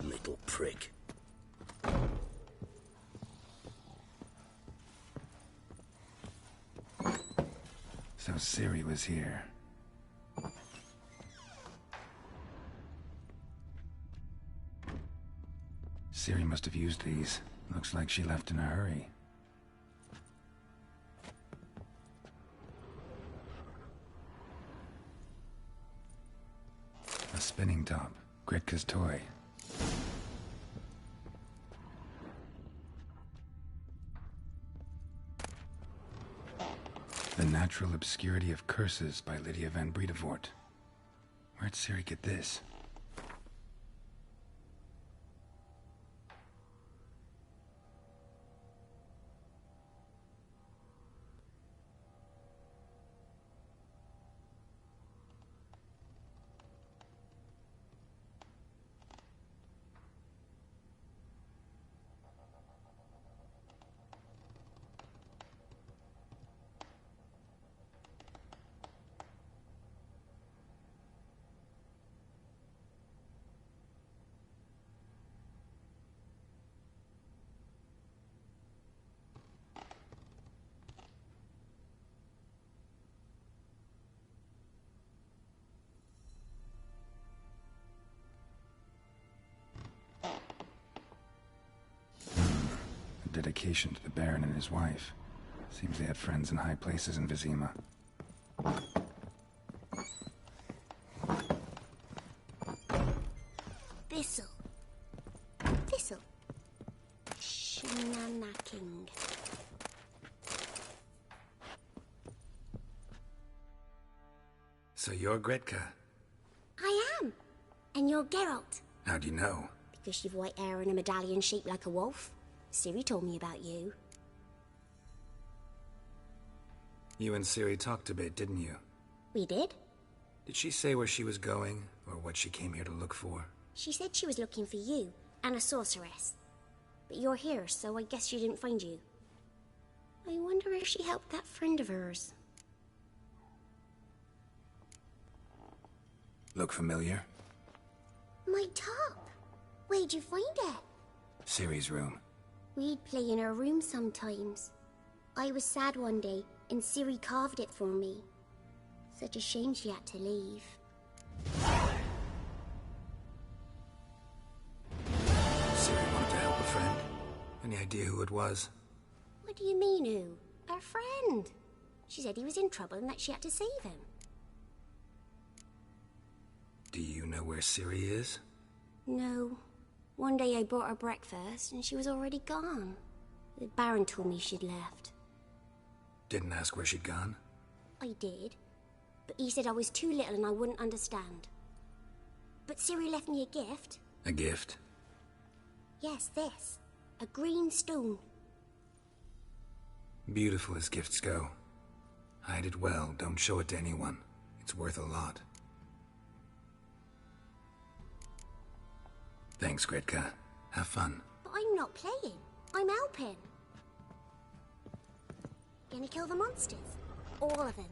Little prick. So Ciri was here. Ciri must have used these. Looks like she left in a hurry. A spinning top. Gretka's toy. The Natural Obscurity of Curses by Lydia van Bredevoort. Where'd Ciri get this? Dedication to the Baron and his wife. Seems they had friends in high places in Vizima. Thistle. Thistle. Shenanacking. So you're Gretka? I am. And you're Geralt. How do you know? Because you've white hair and a medallion shaped like a wolf. Ciri told me about you. You and Ciri talked a bit, didn't you? We did? Did she say where she was going, or what she came here to look for? She said she was looking for you, and a sorceress. But you're here, so I guess she didn't find you. I wonder if she helped that friend of hers. Look familiar? My top! Where'd you find it? Ciri's room. We'd play in her room sometimes. I was sad one day, and Ciri carved it for me. Such a shame she had to leave. Ciri wanted to help a friend. Any idea who it was? What do you mean, who? Our friend. She said he was in trouble and that she had to save him. Do you know where Ciri is? No. One day I brought her breakfast and she was already gone. The Baron told me she'd left. Didn't ask where she'd gone? I did. But he said I was too little and I wouldn't understand. But Ciri left me a gift. A gift? Yes, this. A green stone. Beautiful as gifts go. Hide it well, don't show it to anyone. It's worth a lot. Thanks, Gretka. Have fun. But I'm not playing. I'm helping. Gonna kill the monsters. All of them.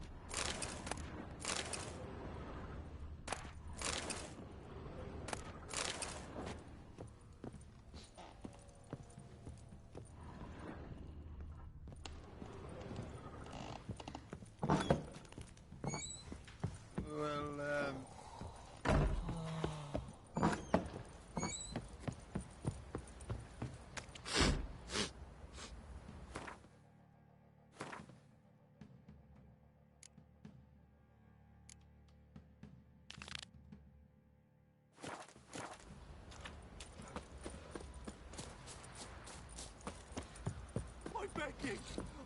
begging!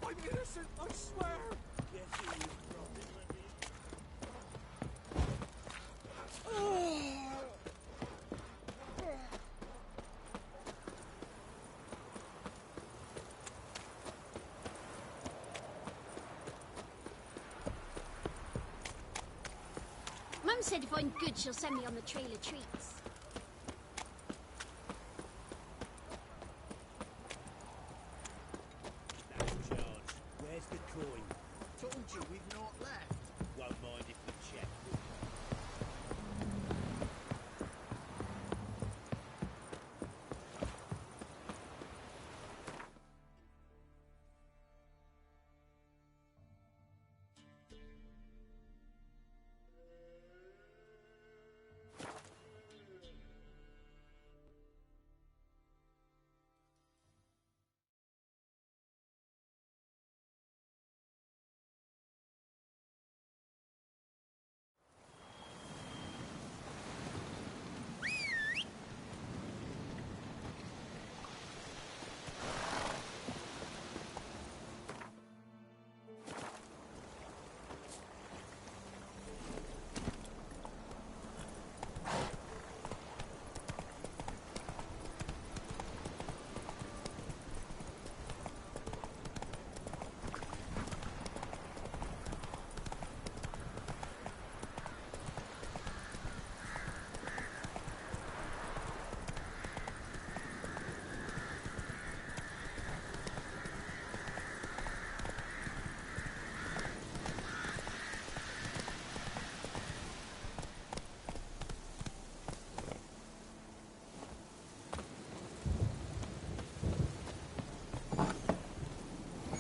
I'm innocent, I swear! Yes, he is, Mum said if I'm good, she'll send me on the trail of treats. Where's the coin? Told you we've not left. Won't mind if we check.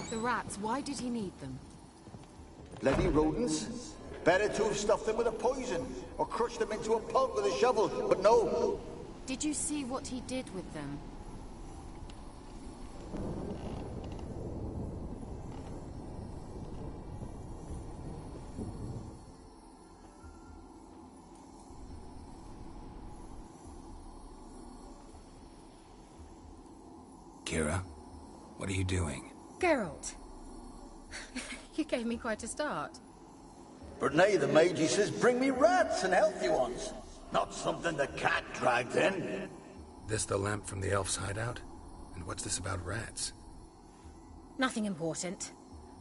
The rats, why did he need them? Bloody rodents. Better to have stuffed them with a poison, or crushed them into a pulp with a shovel, but no. Did you see what he did with them? Kira, what are you doing? Geralt. You gave me quite a start. But nay, the mage, he says, bring me rats and healthy ones. Not something the cat dragged in. This the lamp from the elf's hideout? And what's this about rats? Nothing important.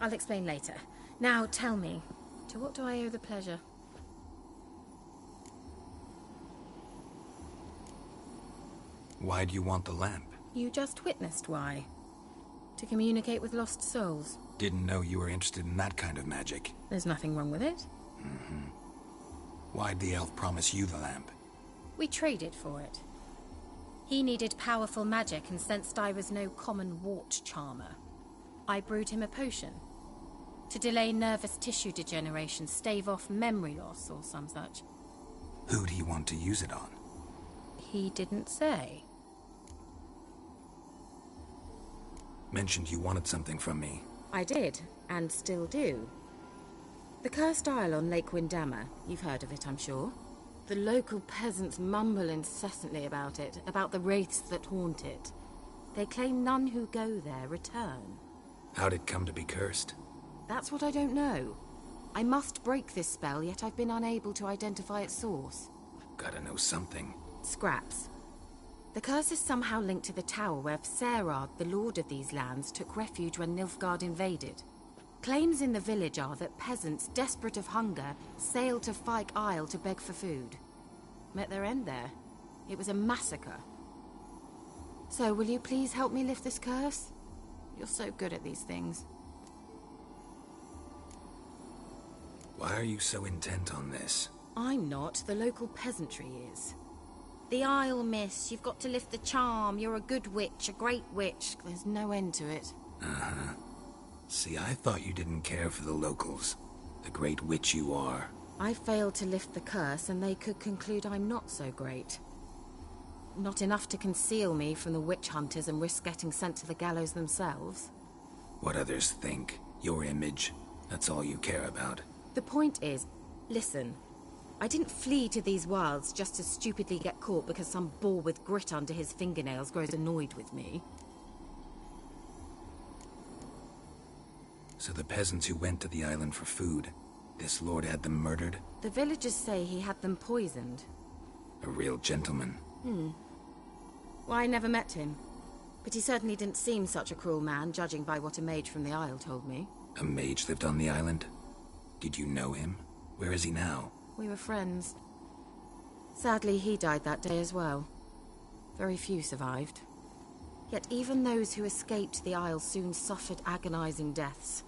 I'll explain later. Now tell me, to what do I owe the pleasure? Why do you want the lamp? You just witnessed why. To communicate with lost souls. Didn't know you were interested in that kind of magic. There's nothing wrong with it. Mm-hmm. Why'd the elf promise you the lamp? We traded for it. He needed powerful magic and sensed I was no common wart charmer. I brewed him a potion. To delay nervous tissue degeneration, stave off memory loss or some such. Who'd he want to use it on? He didn't say. Mentioned you wanted something from me. I did, and still do. The Cursed Isle on Lake Windammer. You've heard of it, I'm sure. The local peasants mumble incessantly about it, about the wraiths that haunt it. They claim none who go there return. How'd it come to be cursed? That's what I don't know. I must break this spell, yet I've been unable to identify its source. Gotta know something. Scraps. The curse is somehow linked to the tower where Serad, the lord of these lands, took refuge when Nilfgaard invaded. Claims in the village are that peasants, desperate of hunger, sailed to Fyke Isle to beg for food. Met their end there. It was a massacre. So, will you please help me lift this curse? You're so good at these things. Why are you so intent on this? I'm not. The local peasantry is. The Isle, miss. You've got to lift the charm. You're a good witch, a great witch. There's no end to it. Uh-huh. See, I thought you didn't care for the locals. The great witch you are. I failed to lift the curse, and they could conclude I'm not so great. Not enough to conceal me from the witch hunters and risk getting sent to the gallows themselves. What others think, your image, that's all you care about. The point is, listen, I didn't flee to these wilds just to stupidly get caught because some boar with grit under his fingernails grows annoyed with me. So the peasants who went to the island for food, this lord had them murdered? The villagers say he had them poisoned. A real gentleman. Well, I never met him. But he certainly didn't seem such a cruel man, judging by what a mage from the Isle told me. A mage lived on the island? Did you know him? Where is he now? We were friends. Sadly, he died that day as well. Very few survived. Yet even those who escaped the Isle soon suffered agonizing deaths.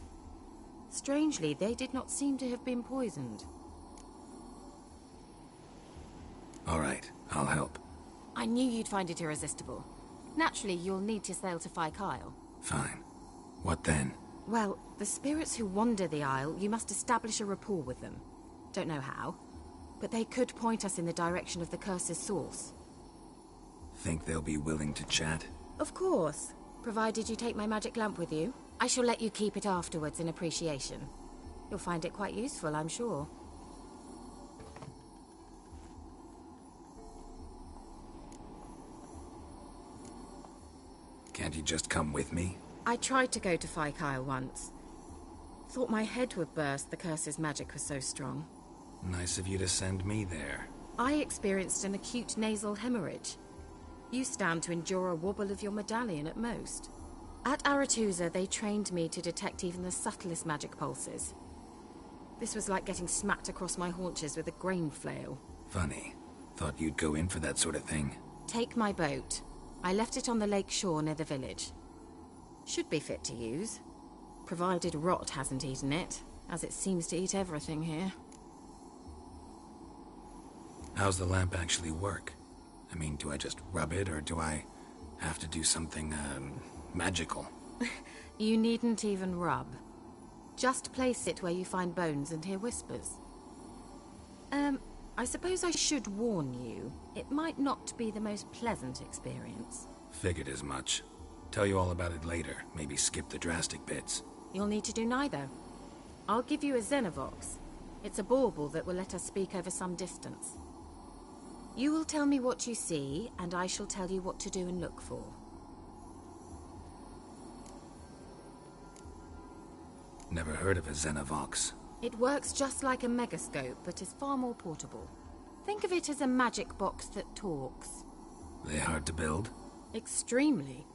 Strangely, they did not seem to have been poisoned. All right, I'll help. I knew you'd find it irresistible. Naturally, you'll need to sail to Phi Kyle. Fine. What then? Well, the spirits who wander the Isle, you must establish a rapport with them. Don't know how, but they could point us in the direction of the curse's source. Think they'll be willing to chat? Of course, provided you take my magic lamp with you. I shall let you keep it afterwards in appreciation. You'll find it quite useful, I'm sure. Can't you just come with me? I tried to go to Phi Kyle once. Thought my head would burst, the curse's magic was so strong. Nice of you to send me there. I experienced an acute nasal hemorrhage. You stand to endure a wobble of your medallion at most. At Aretusa, they trained me to detect even the subtlest magic pulses. This was like getting smacked across my haunches with a grain flail. Funny. Thought you'd go in for that sort of thing. Take my boat. I left it on the lake shore near the village. Should be fit to use. Provided rot hasn't eaten it, as it seems to eat everything here. How's the lamp actually work? I mean, do I just rub it, or do I have to do something, magical? You needn't even rub. Just place it where you find bones and hear whispers. I suppose I should warn you. It might not be the most pleasant experience. Figured as much. Tell you all about it later. Maybe skip the drastic bits. You'll need to do neither. I'll give you a Xenovox. It's a bauble that will let us speak over some distance. You will tell me what you see, and I shall tell you what to do and look for. Never heard of a Xenovox. It works just like a megascope, but is far more portable. Think of it as a magic box that talks. They hard to build? Extremely.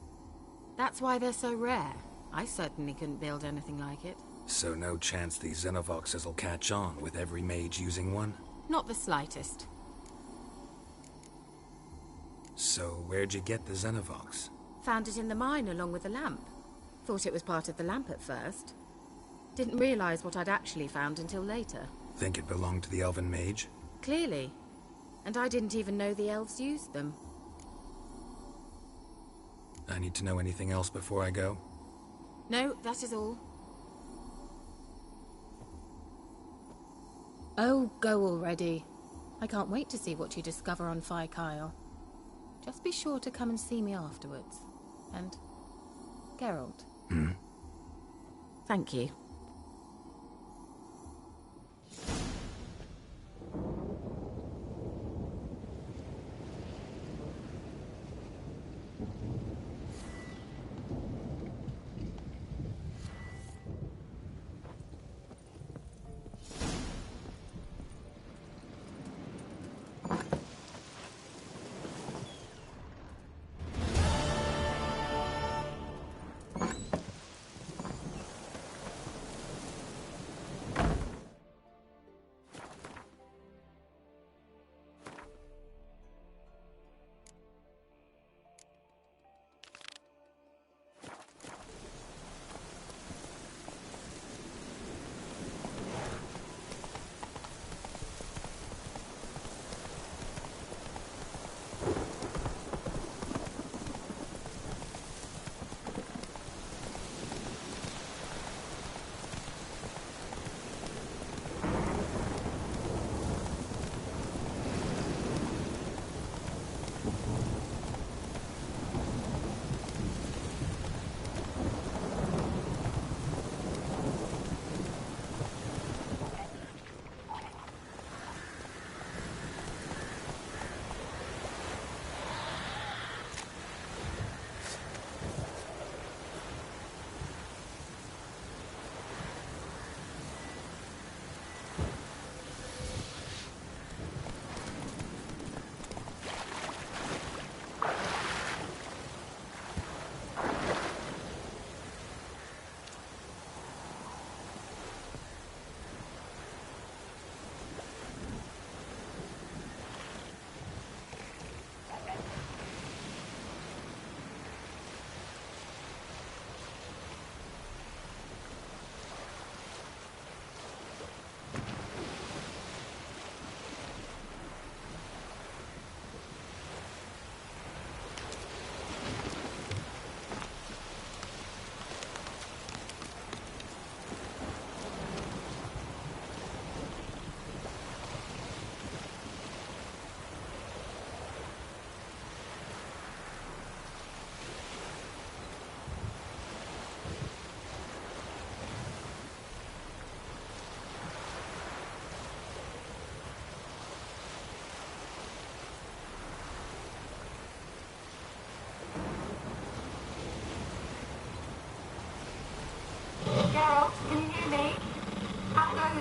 That's why they're so rare. I certainly couldn't build anything like it. So no chance these Xenovoxes will catch on with every mage using one? Not the slightest. So where'd you get the Xenovox? Found it in the mine along with the lamp. Thought it was part of the lamp at first. Didn't realize what I'd actually found until later. Think it belonged to the elven mage? Clearly. And I didn't even know the elves used them. I need to know anything else before I go? No, that is all. Oh, go already. I can't wait to see what you discover on Phi Kyle. Just be sure to come and see me afterwards. And Geralt. Thank you.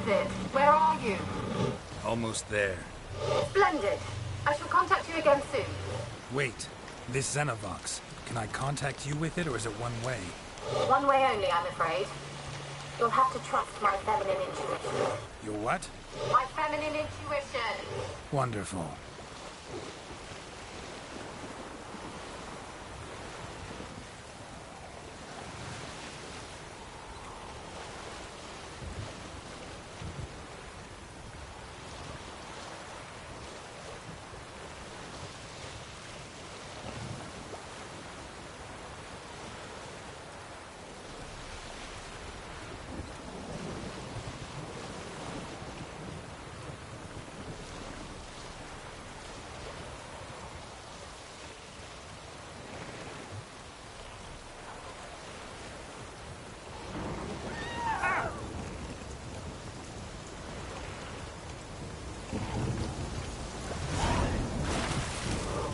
is it? Where are you? Almost there. Splendid. I shall contact you again soon. Wait, this Xenovox. Can I contact you with it, or is it one way? One way only, I'm afraid. You'll have to trust my feminine intuition. Your what? My feminine intuition. Wonderful.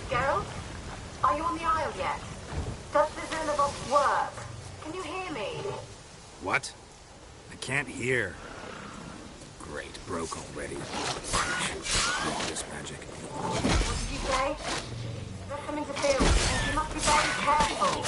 Geralt? Are you on the Isle yet? Does the Xenovox work? Can you hear me? What? I can't hear. Great, broke already. All this magic. What did you say? They're coming to field. You must be very careful.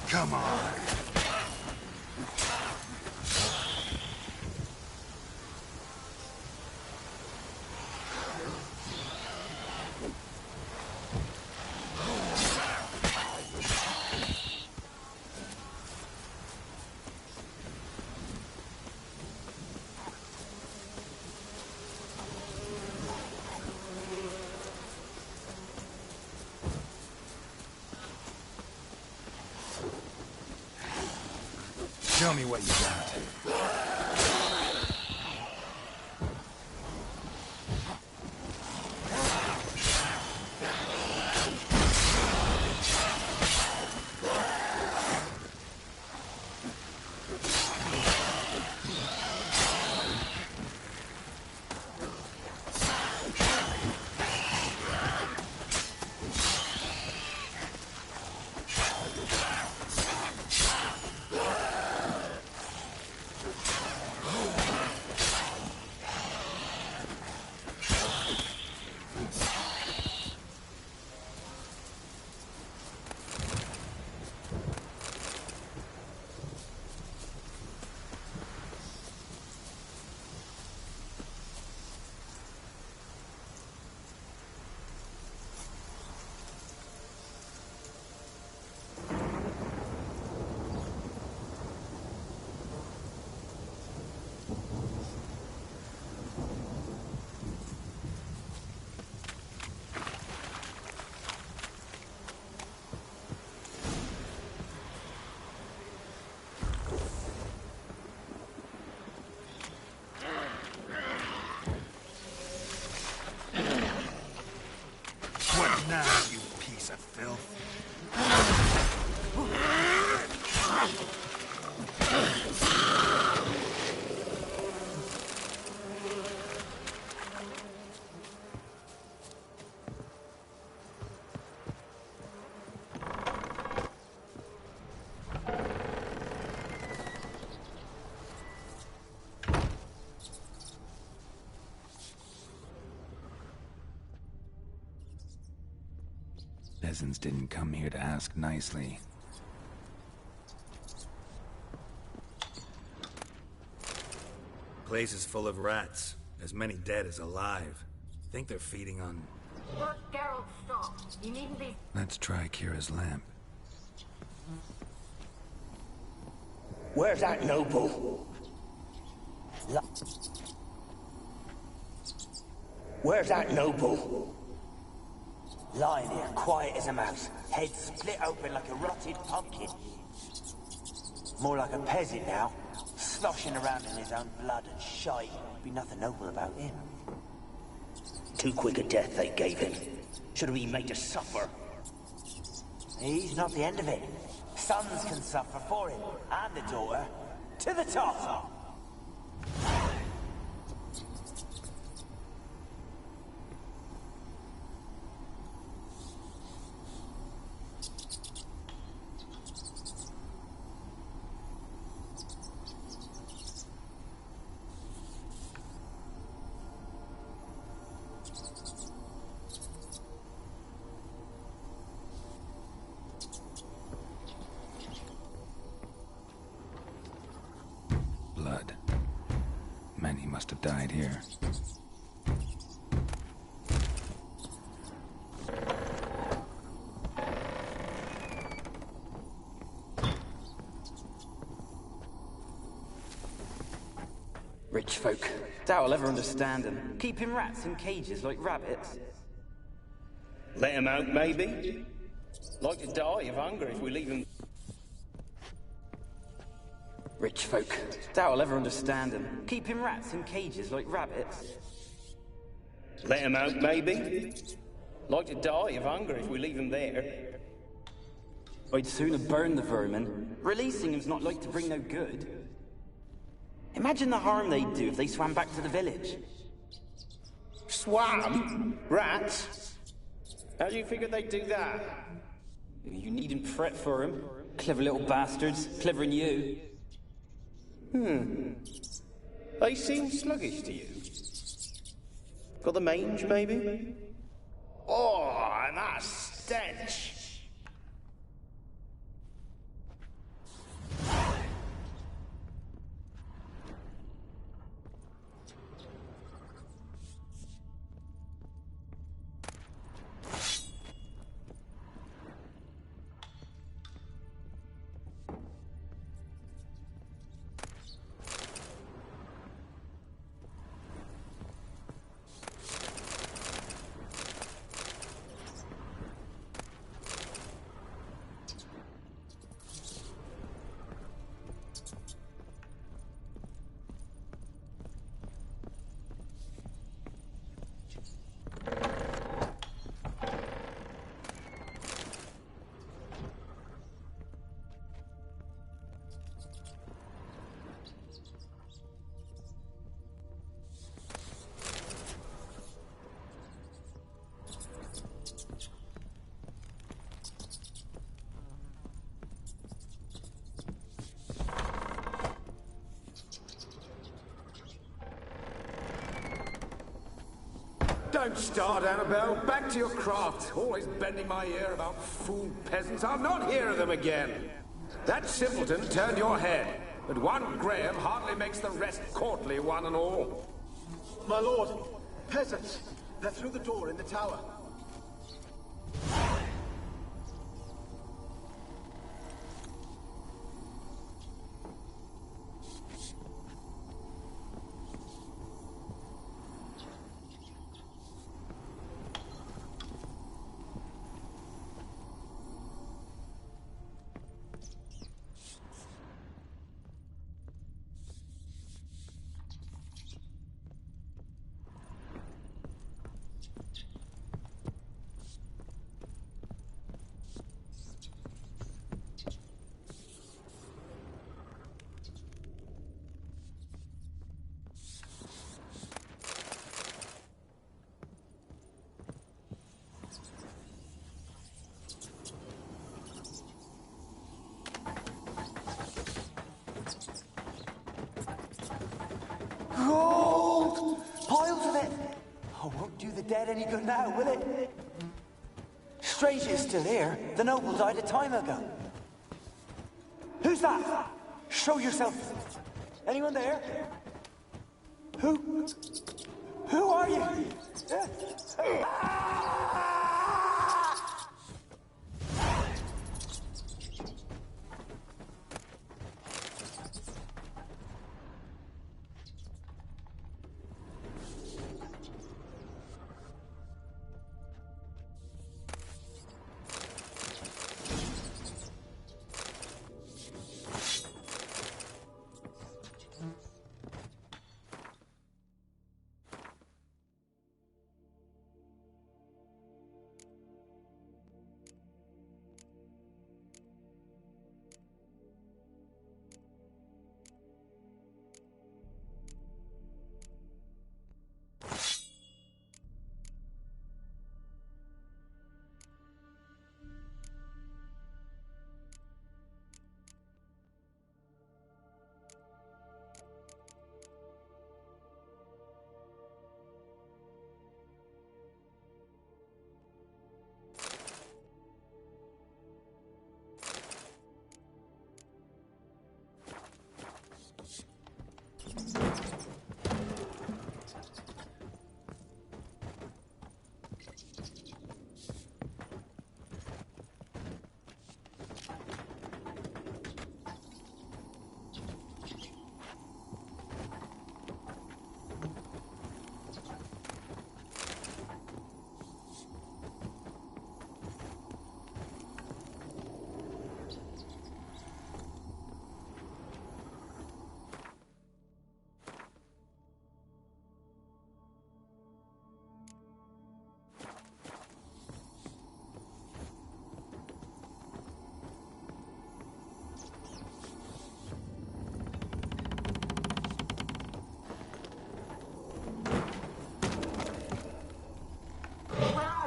Come on. Show me what you got. What now, you piece of filth? peasants didn't come here to ask nicely. Place is full of rats. As many dead as alive. Think they're feeding on... Geralt, stop. You needn't be... Let's try Kira's lamp. Where's that noble? Where's that noble? Lying here, quiet as a mouse. Head split open like a rotted pumpkin. More like a peasant now. Sloshing around in his own blood and shite. Be nothing noble about him. Too quick a death they gave him. Should have been made to suffer. He's not the end of it. Sons can suffer for him, and the daughter. To the top! Blood. Many must have died here. Rich folk. Doubt I'll ever understand them. Keeping rats in cages like rabbits. Let him out, maybe? Like to die of hunger if we leave him. Rich folk. Doubt I'll ever understand them. Keeping rats in cages like rabbits. Let him out, maybe? Like to die of hunger if we leave him there. I'd sooner burn the vermin. Releasing him's not like to bring no good. Imagine the harm they'd do if they swam back to the village. Swam? Rats? How do you figure they'd do that? You needn't fret for him. Clever little bastards. Clever than you. They seem sluggish to you. Got the mange, maybe? Oh, and that stench! Don't start, Annabelle. Back to your craft. Always bending my ear about fool peasants. I'll not hear of them again. That simpleton turned your head, but one Graham hardly makes the rest courtly, one and all. My lord, peasants. They're through the door in the tower. Piles of it! Oh, won't do the dead any good now, will it? Strange it's still here. The noble died a time ago. Who's that? Show yourself. Anyone there? Who are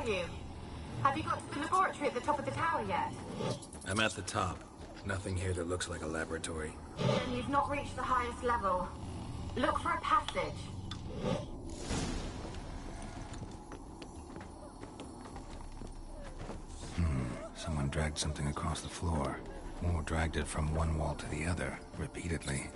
you? Have you got to the laboratory at the top of the tower yet? I'm at the top. Nothing here that looks like a laboratory. Then you've not reached the highest level. Look for a passage. Someone dragged something across the floor. Or dragged it from one wall to the other, repeatedly.